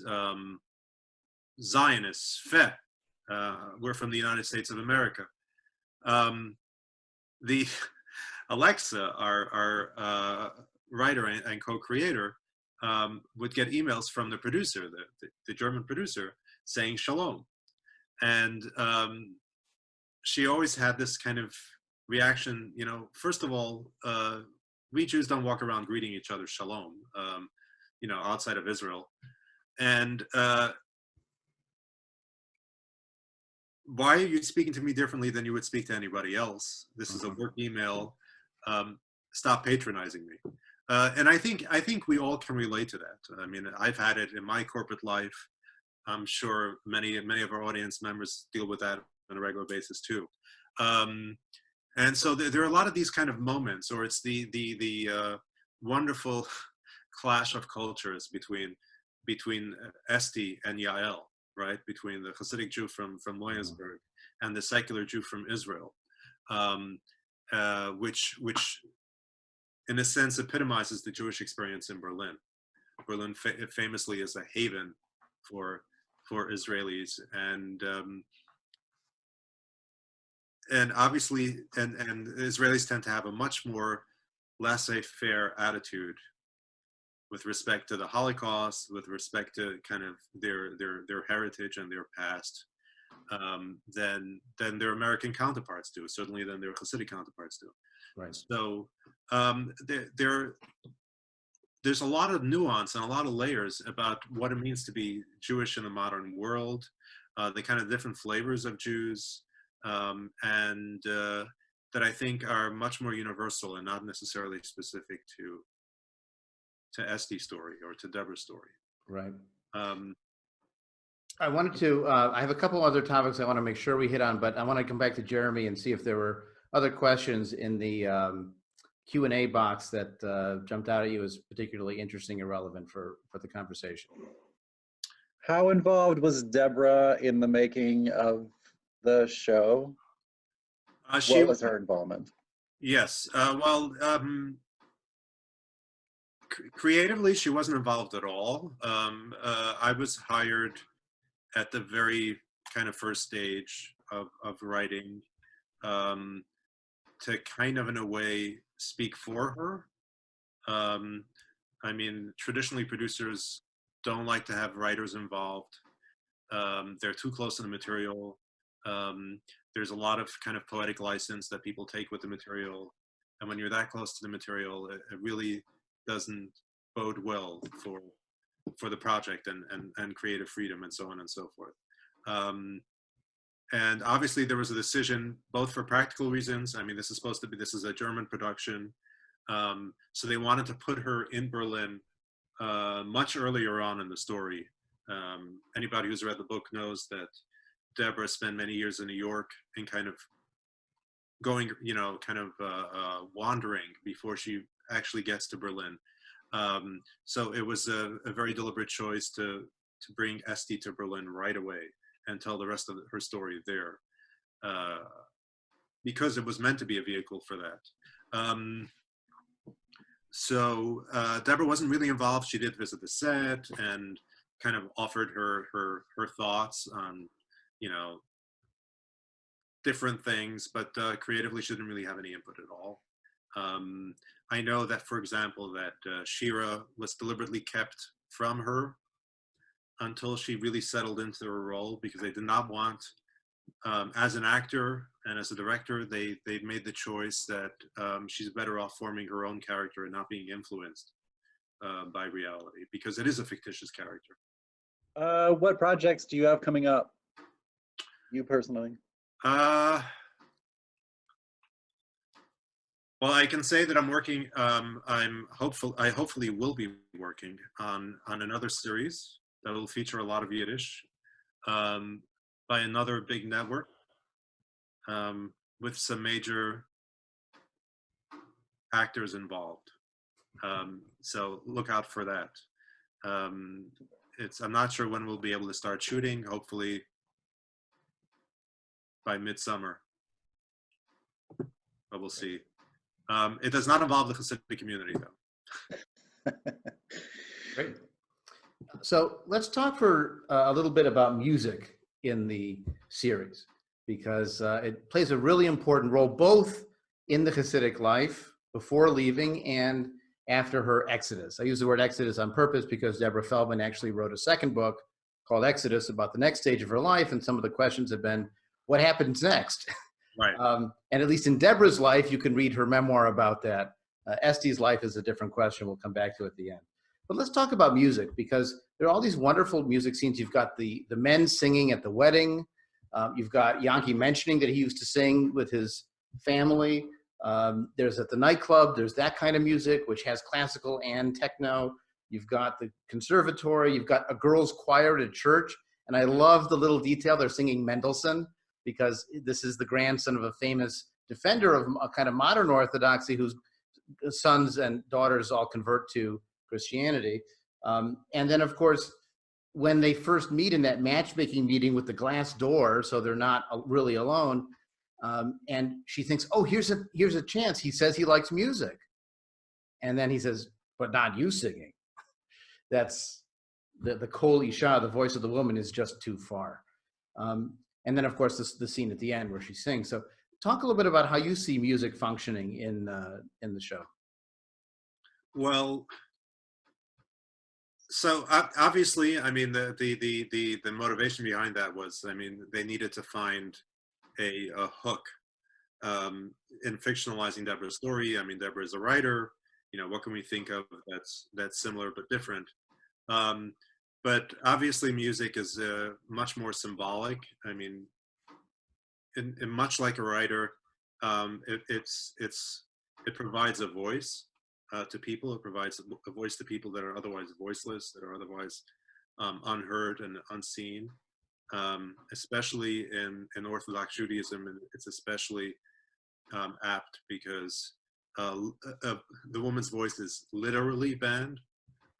Speaker 2: "Zionists, Fe, we're from the United States of America." The Alexa, our writer and co-creator, would get emails from the producer, the German producer, saying shalom. And she always had this kind of reaction, you know, first of all, we Jews don't walk around greeting each other shalom, you know, outside of Israel. And why are you speaking to me differently than you would speak to anybody else? This is a work email. Stop patronizing me. And I think we all can relate to that. I mean, I've had it in my corporate life. I'm sure many of our audience members deal with that on a regular basis too. And so there are a lot of these kind of moments, or it's the wonderful clash of cultures between Esti and Yael, right? Between the Hasidic Jew from Williamsburg and the secular Jew from Israel, which in a sense, epitomizes the Jewish experience in Berlin. Berlin famously is a haven for Israelis, and obviously, and Israelis tend to have a much more laissez-faire attitude with respect to the Holocaust, with respect to kind of their heritage and their past, than their American counterparts do, certainly than their Hasidic counterparts do.
Speaker 1: Right.
Speaker 2: So there's a lot of nuance and a lot of layers about what it means to be Jewish in the modern world, the kind of different flavors of Jews, and that I think are much more universal and not necessarily specific to Esti's story or to Deborah's story.
Speaker 1: Right. I wanted to, I have a couple other topics I want to make sure we hit on, but I want to come back to Jeremy and see if there were other questions in the Q&A box that jumped out at you as particularly interesting or relevant for the conversation.
Speaker 3: How involved was Deborah in the making of the show? What was her involvement?
Speaker 2: Yes. Well, creatively, she wasn't involved at all. I was hired at the very kind of first stage of writing to kind of, in a way, speak for her. I mean, traditionally, producers don't like to have writers involved. They're too close to the material. There's a lot of kind of poetic license that people take with the material. And when you're that close to the material, it really doesn't bode well for the project and creative freedom and so on and so forth. And obviously there was a decision, both for practical reasons. I mean, this is a German production. So they wanted to put her in Berlin much earlier on in the story. Anybody who's read the book knows that Deborah spent many years in New York and kind of going, wandering before she actually gets to Berlin. So it was a very deliberate choice to bring Esti to Berlin right away and tell the rest of her story there, because it was meant to be a vehicle for that. So Deborah wasn't really involved. She did visit the set and kind of offered her thoughts on, different things, but creatively she didn't really have any input at all. I know that, for example, that Shira was deliberately kept from her until she really settled into her role, because they did not want, as an actor and as a director, they made the choice that she's better off forming her own character and not being influenced by reality, because it is a fictitious character.
Speaker 3: What projects do you have coming up, you personally?
Speaker 2: Well, I can say that I'm working. I hopefully will be working on another series that will feature a lot of Yiddish, by another big network, with some major actors involved. So look out for that. I'm not sure when we'll be able to start shooting. Hopefully by midsummer, but we'll see. It does not involve the Hasidic community, though.
Speaker 1: Great. So let's talk for a little bit about music in the series, because it plays a really important role both in the Hasidic life before leaving and after her exodus. I use the word exodus on purpose because Deborah Feldman actually wrote a second book called Exodus about the next stage of her life, and some of the questions have been, what happens next?
Speaker 2: Right.
Speaker 1: And at least in Deborah's life, you can read her memoir about that. Esti's life is a different question. We'll come back to at the end. But let's talk about music, because there are all these wonderful music scenes. You've got the men singing at the wedding. You've got Yankee mentioning that he used to sing with his family. There's at the nightclub, there's that kind of music, which has classical and techno. You've got the conservatory. You've got a girls' choir at a church. And I love the little detail. They're singing Mendelssohn, because this is the grandson of a famous defender of a kind of modern orthodoxy whose sons and daughters all convert to Christianity. And then, of course, when they first meet in that matchmaking meeting with the glass door, so they're not really alone, and she thinks, oh, here's a chance. He says he likes music. And then he says, but not you singing. That's the Kol Isha, the voice of the woman, is just too far. And then, of course, the scene at the end where she sings. So talk a little bit about how you see music functioning in the show.
Speaker 2: Well, so obviously, I mean, the motivation behind that was, I mean, they needed to find a hook in fictionalizing Deborah's story. I mean, Deborah is a writer. You know, what can we think of that's similar but different? But obviously, music is much more symbolic. I mean, in much like a writer, it provides a voice to people. It provides a voice to people that are otherwise voiceless, that are otherwise unheard and unseen. Especially in Orthodox Judaism, and it's especially apt because the woman's voice is literally banned,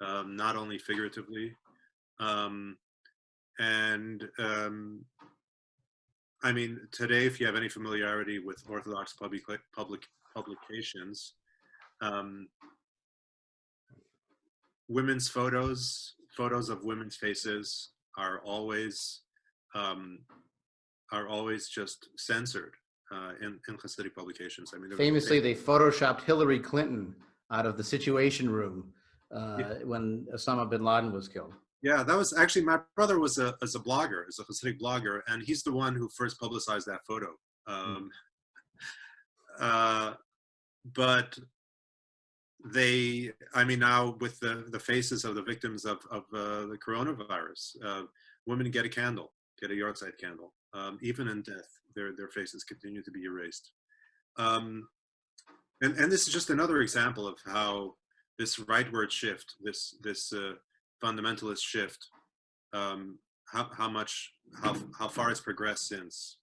Speaker 2: not only figuratively. I mean, today, if you have any familiarity with Orthodox publications, women's photos of women's faces are always just censored in Hasidic publications. I mean,
Speaker 1: famously, they photoshopped Hillary Clinton out of the Situation Room when Osama bin Laden was killed.
Speaker 2: Yeah, that was actually, my brother was a blogger, is a Hasidic blogger, and he's the one who first publicized that photo. But I mean, now with the faces of the victims of the coronavirus, women get a candle, get a yahrzeit candle. Even in death, their faces continue to be erased. And this is just another example of how this rightward shift, this fundamentalist shift, how far it's progressed since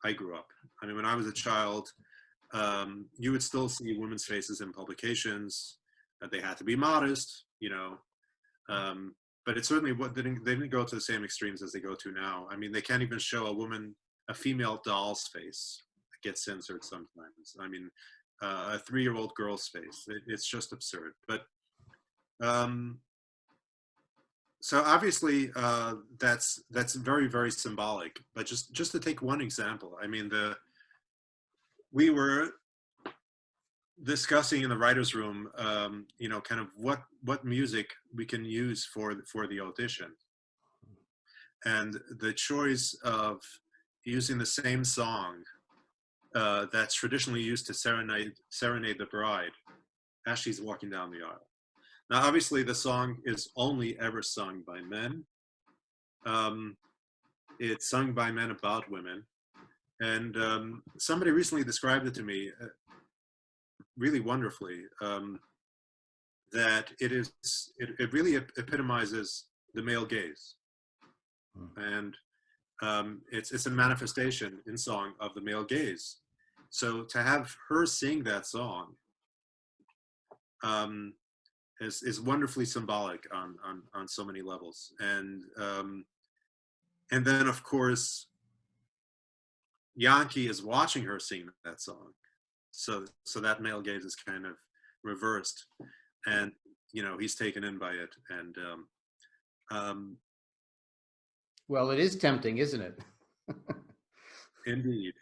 Speaker 2: I grew up. I mean, when I was a child, you would still see women's faces in publications. They had to be modest, you know, but it certainly they didn't go to the same extremes as they go to now. I mean, they can't even show a female doll's face. It gets censored sometimes. I mean, a 3-year-old girl's face. It's just absurd. But so obviously that's very, very symbolic. But just to take one example, I mean, we were discussing in the writer's room, you know, kind of what music we can use for the audition, and the choice of using the same song that's traditionally used to serenade the bride as she's walking down the aisle. Now, obviously, the song is only ever sung by men. It's sung by men about women. And somebody recently described it to me really wonderfully, that it really epitomizes the male gaze. And it's a manifestation in song of the male gaze. So to have her sing that song is wonderfully symbolic on so many levels. And then, of course, Yankee is watching her sing that song, so that male gaze is kind of reversed, and you know, he's taken in by it. And
Speaker 1: well, it is tempting, isn't it?
Speaker 2: Indeed.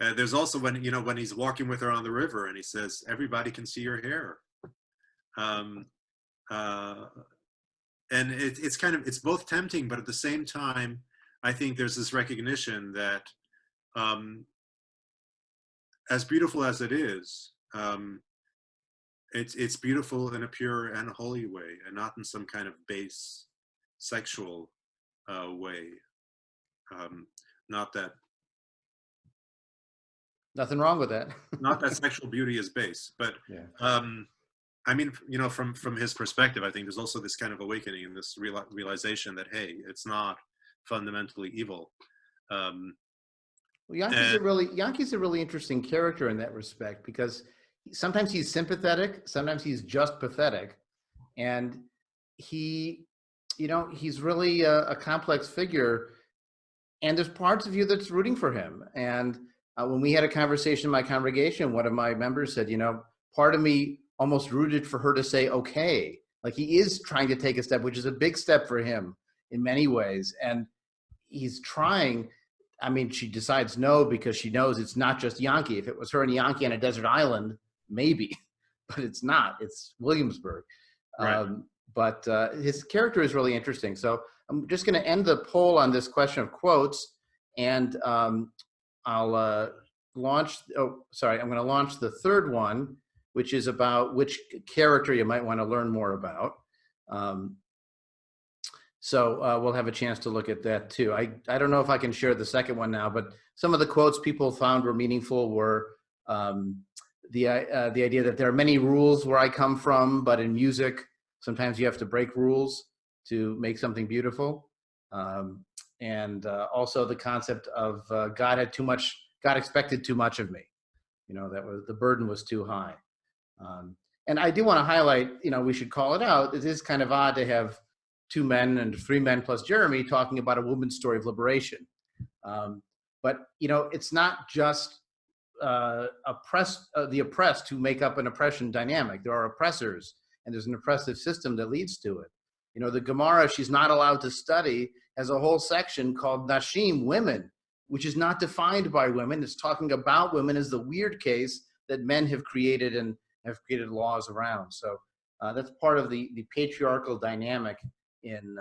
Speaker 2: There's also when he's walking with her on the river and he says, "Everybody can see your hair." And it's both tempting, but at the same time, I think there's this recognition that as beautiful as it is, it's beautiful in a pure and holy way, and not in some kind of base sexual way. Not that.
Speaker 1: Nothing wrong with that.
Speaker 2: Not that sexual beauty is base, but
Speaker 1: yeah.
Speaker 2: I mean, you know, from his perspective, I think there's also this kind of awakening and this realization that, hey, it's not fundamentally evil.
Speaker 1: Well, Yankee's a really interesting character in that respect, because sometimes he's sympathetic, sometimes he's just pathetic, and he's really a complex figure. And there's parts of you that's rooting for him, and When we had a conversation in my congregation, one of my members said, part of me almost rooted for her to say, okay, like he is trying to take a step, which is a big step for him in many ways. And he's trying. I mean, she decides no because she knows it's not just Yankee. If it was her and Yankee on a desert island, maybe, but it's not. It's Williamsburg.
Speaker 2: Right.
Speaker 1: But his character is really interesting. So I'm just going to end the poll on this question of quotes, and I'll launch. Oh, sorry. I'm going to launch the third one, which is about which character you might want to learn more about. So we'll have a chance to look at that too. I don't know if I can share the second one now, but some of the quotes people found were meaningful were the idea that there are many rules where I come from, but in music, sometimes you have to break rules to make something beautiful. And also the concept of God expected too much of me. The burden was too high. And I do want to highlight, we should call it out. It is kind of odd to have 2 men and 3 men plus Jeremy talking about a woman's story of liberation. But, it's not just the oppressed who make up an oppression dynamic. There are oppressors, and there's an oppressive system that leads to it. The Gemara she's not allowed to study has a whole section called Nashim, women, which is not defined by women. It's talking about women as the weird case that men have created and have created laws around. So that's part of the patriarchal dynamic in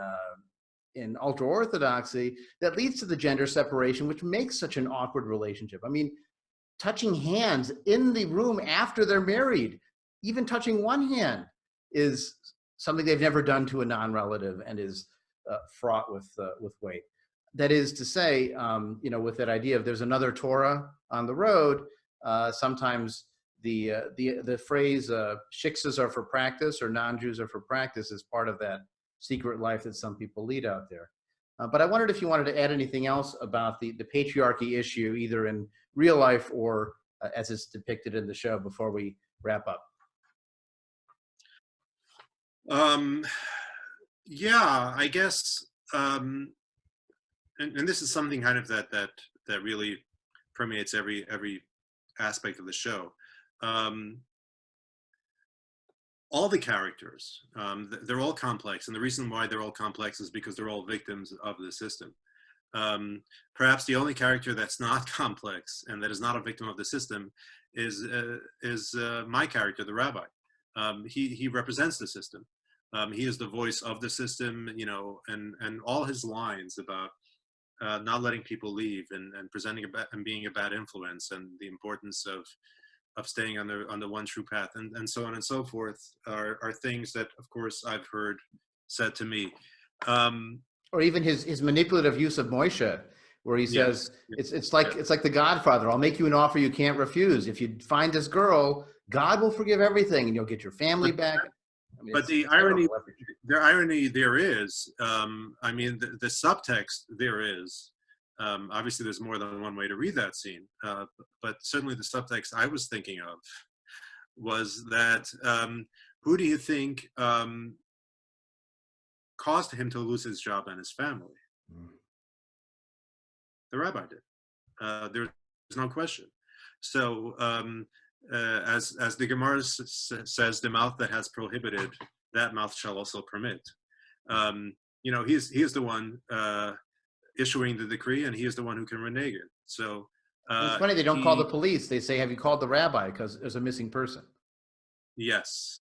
Speaker 1: ultra-Orthodoxy that leads to the gender separation, which makes such an awkward relationship. I mean, touching hands in the room after they're married, even touching one hand, is something they've never done to a non-relative and is fraught with weight. That is to say, with that idea of there's another Torah on the road, sometimes the phrase shiksas are for practice or non-Jews are for practice is part of that secret life that some people lead out there. But I wondered if you wanted to add anything else about the patriarchy issue, either in real life or as it's depicted in the show, before we wrap up.
Speaker 2: Yeah, I guess, and this is something kind of that really permeates every aspect of the show. All the characters, they're all complex, and the reason why they're all complex is because they're all victims of the system. Perhaps the only character that's not complex and that is not a victim of the system is my character, the rabbi. He represents the system. He is the voice of the system, and all his lines about not letting people leave and presenting and being a bad influence, and the importance of staying on the one true path, and so on and so forth, are things that, of course, I've heard said to me.
Speaker 1: Or even his manipulative use of Moshe, where he says, it's like the Godfather. I'll make you an offer you can't refuse. If you find this girl, God will forgive everything, and you'll get your family back. I mean,
Speaker 2: but the irony there is, the subtext there is, obviously there's more than one way to read that scene, but certainly the subtext I was thinking of was that who do you think caused him to lose his job and his family? The rabbi did. There's no question. So as the Gemara says, the mouth that has prohibited, that mouth shall also permit. He is the one issuing the decree, and he is the one who can renege it. So
Speaker 1: it's funny they don't call the police. They say, "Have you called the rabbi?" Because there's a missing person.
Speaker 2: Yes.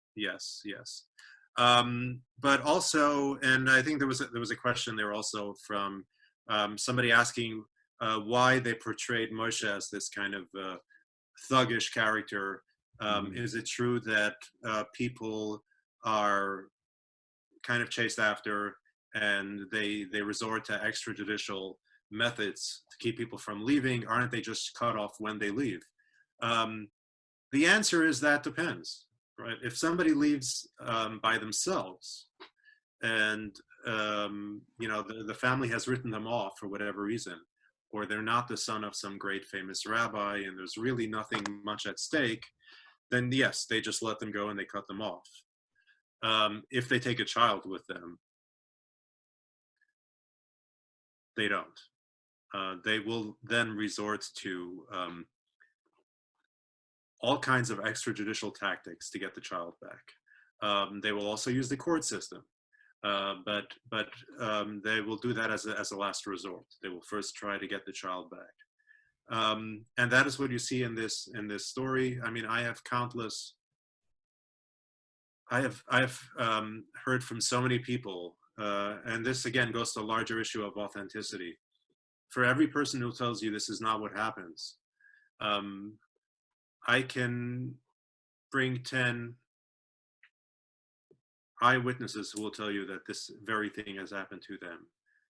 Speaker 2: But also, and I think there was a question there also from somebody asking why they portrayed Moshe as this kind of thuggish character. Is it true that people are kind of chased after and they resort to extrajudicial methods to keep people from leaving? Aren't they just cut off when they leave? The answer is that depends, right? If somebody leaves by themselves and the family has written them off for whatever reason, or they're not the son of some great famous rabbi and there's really nothing much at stake, then yes, they just let them go and they cut them off. If they take a child with them, they don't. they will then resort to all kinds of extrajudicial tactics to get the child back. They will also use the court system, but they will do that as a last resort. They will first try to get the child back, and that is what you see in this story. I mean, I have heard from so many people, and this again goes to a larger issue of authenticity. For every person who tells you this is not what happens, I can bring 10 eyewitnesses who will tell you that this very thing has happened to them.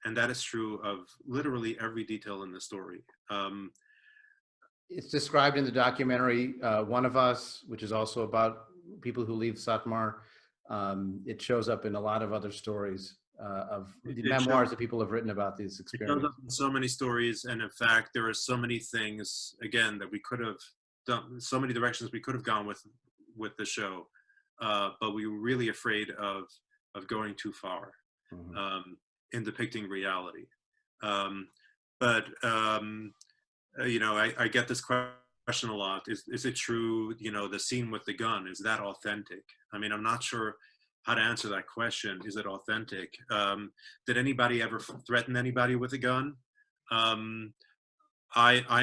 Speaker 2: And that is true of literally every detail in the story.
Speaker 1: It's described in the documentary, One of Us, which is also about people who leave Satmar. It shows up in a lot of other stories of the memoirs that people have written about these experiences.
Speaker 2: It shows up in so many stories, and in fact, there are so many things, again, that we could have done, so many directions we could have gone with the show, but we were really afraid of going too far in depicting reality. You know, I get this question a lot. Is it true, you know, the scene with the gun, is that authentic? I mean, I'm not sure how to answer that question. Is it authentic? Did anybody ever threaten anybody with a gun? I'm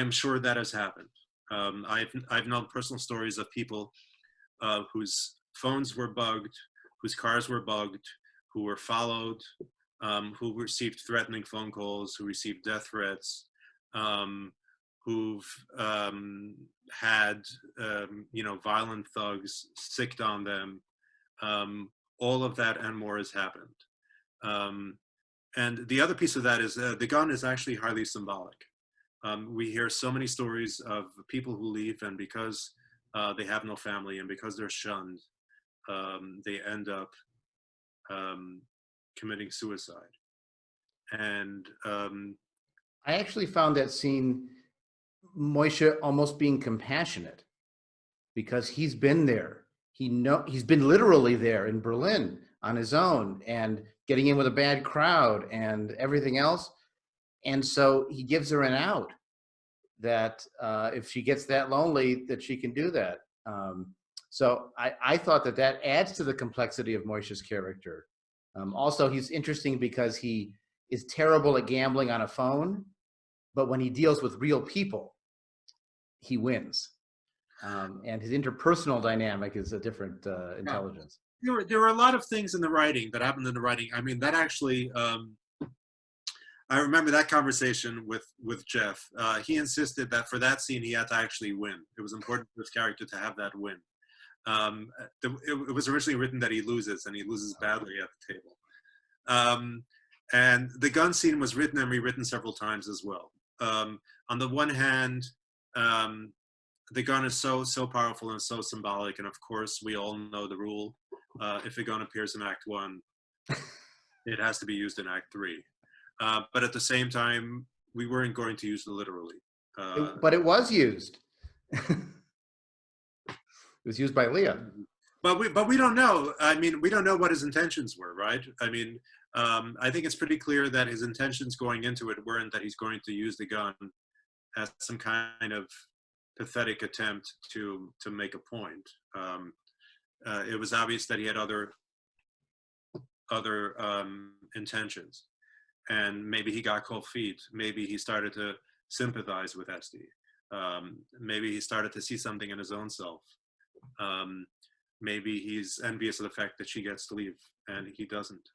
Speaker 2: sure that has happened. I've known personal stories of people whose phones were bugged, whose cars were bugged, who were followed, who received threatening phone calls, who received death threats, who've had you know, violent thugs sicked on them. All of that and more has happened. And the other piece of that is the gun is actually highly symbolic. We hear so many stories of people who leave, and because they have no family and because they're shunned, they end up committing suicide. And
Speaker 1: I actually found that scene, Moshe almost being compassionate, because he's been there. He's been literally there in Berlin on his own and getting in with a bad crowd and everything else. And so he gives her an out, that if she gets that lonely, that she can do that. So I thought that adds to the complexity of Moshe's character. Also, he's interesting because he is terrible at gambling on a phone, but when he deals with real people, he wins. And his interpersonal dynamic is a different intelligence.
Speaker 2: There were a lot of things in the writing that happened in the writing. I mean, that actually, I remember that conversation with Jeff. He insisted that for that scene, he had to actually win. It was important for his character to have that win. It was originally written that he loses, and he loses badly at the table. And the gun scene was written and rewritten several times as well. On the one hand, the gun is so powerful and so symbolic, and of course we all know the rule: if a gun appears in Act 1, it has to be used in Act 3. But at the same time, we weren't going to use it literally.
Speaker 1: But it was used. It was used by Leah.
Speaker 2: But we don't know. I mean, we don't know what his intentions were, right? I mean, I think it's pretty clear that his intentions going into it weren't that he's going to use the gun as some kind of pathetic attempt to make a point. It was obvious that he had other intentions, and maybe he got cold feet. Maybe he started to sympathize with Esty. Maybe he started to see something in his own self. Maybe he's envious of the fact that she gets to leave and he doesn't.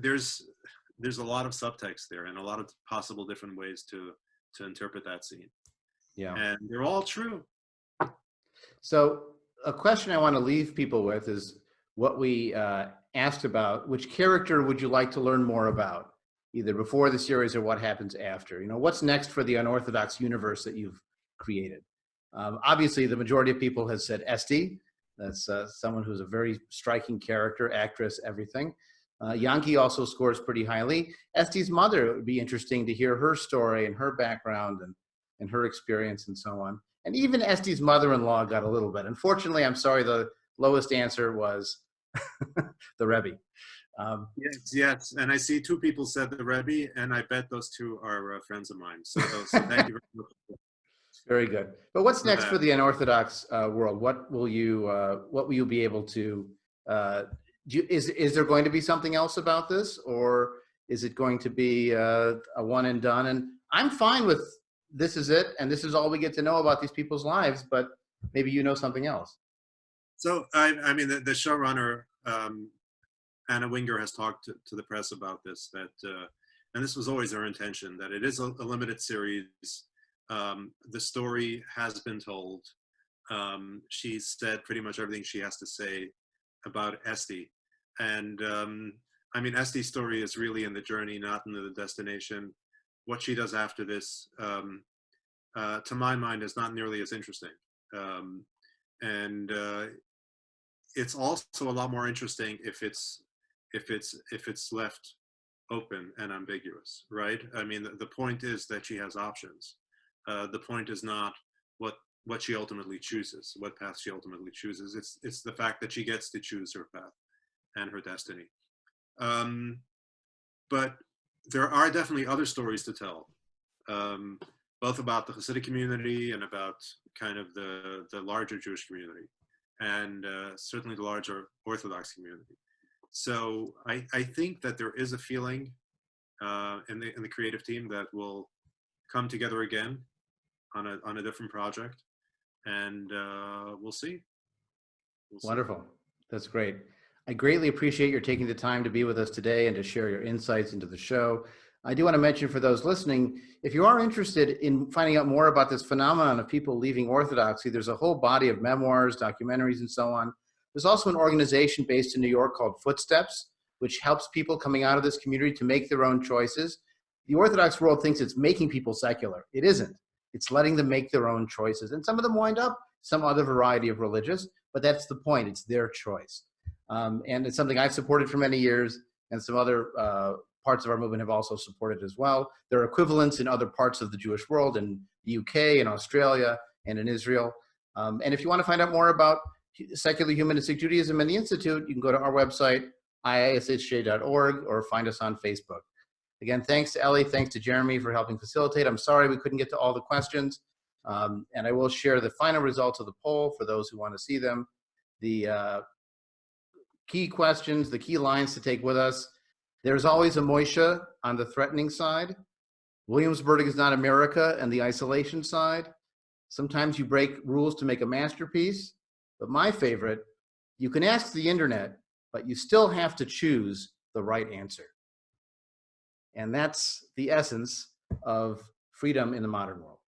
Speaker 2: There's a lot of subtext there and a lot of possible different ways to interpret that scene.
Speaker 1: Yeah,
Speaker 2: and they're all true.
Speaker 1: So a question I want to leave people with is what we asked about: which character would you like to learn more about, either before the series or what happens after? You know, what's next for the Unorthodox universe that you've created? Obviously, the majority of people has said Esty. That's someone who's a very striking character, actress, everything. Yanki also scores pretty highly. Esty's mother, it would be interesting to hear her story and her background and her experience and so on. And even Esty's mother-in-law got a little bit. Unfortunately, I'm sorry, the lowest answer was the Rebbe.
Speaker 2: Yes. And I see two people said the Rebbe, and I bet those two are friends of mine. So thank you very much.
Speaker 1: Very good. But what's next for
Speaker 2: that.
Speaker 1: the unorthodox world? What will you be able to? Is there going to be something else about this, or is it going to be a one and done? And I'm fine with this is it, and this is all we get to know about these people's lives. But maybe you know something else.
Speaker 2: So I mean, the showrunner Anna Winger has talked to the press about this. And this was always her intention, that it is a limited series. The story has been told. She's said pretty much everything she has to say about Esti. And I mean, Esti's story is really in the journey, not in the destination. What she does after this, to my mind, is not nearly as interesting. And it's also a lot more interesting if it's left open and ambiguous, right? I mean, the point is that she has options. The point is not what she ultimately chooses, what path she ultimately chooses. It's the fact that she gets to choose her path and her destiny. But there are definitely other stories to tell, both about the Hasidic community and about kind of the larger Jewish community, and certainly the larger Orthodox community. So I think that there is a feeling in the creative team that will come together again on a different project, and we'll see.
Speaker 1: Wonderful. That's great. I greatly appreciate your taking the time to be with us today and to share your insights into the show. I do want to mention for those listening, if you are interested in finding out more about this phenomenon of people leaving Orthodoxy, there's a whole body of memoirs, documentaries, and so on. There's also an organization based in New York called Footsteps, which helps people coming out of this community to make their own choices. The Orthodox world thinks it's making people secular. It isn't. It's letting them make their own choices. And some of them wind up some other variety of religious, but that's the point. It's their choice. And it's something I've supported for many years, and some other parts of our movement have also supported as well. There are equivalents in other parts of the Jewish world, in the UK, in Australia, and in Israel. And if you want to find out more about Secular Humanistic Judaism and the Institute, you can go to our website, iishj.org, or find us on Facebook. Again, thanks to Ellie, thanks to Jeremy for helping facilitate. I'm sorry we couldn't get to all the questions. And I will share the final results of the poll for those who want to see them. The key questions, the key lines to take with us. There's always a Moishe on the threatening side. Williamsburg is not America and the isolation side. Sometimes you break rules to make a masterpiece. But my favorite, you can ask the internet, but you still have to choose the right answer. And that's the essence of freedom in the modern world.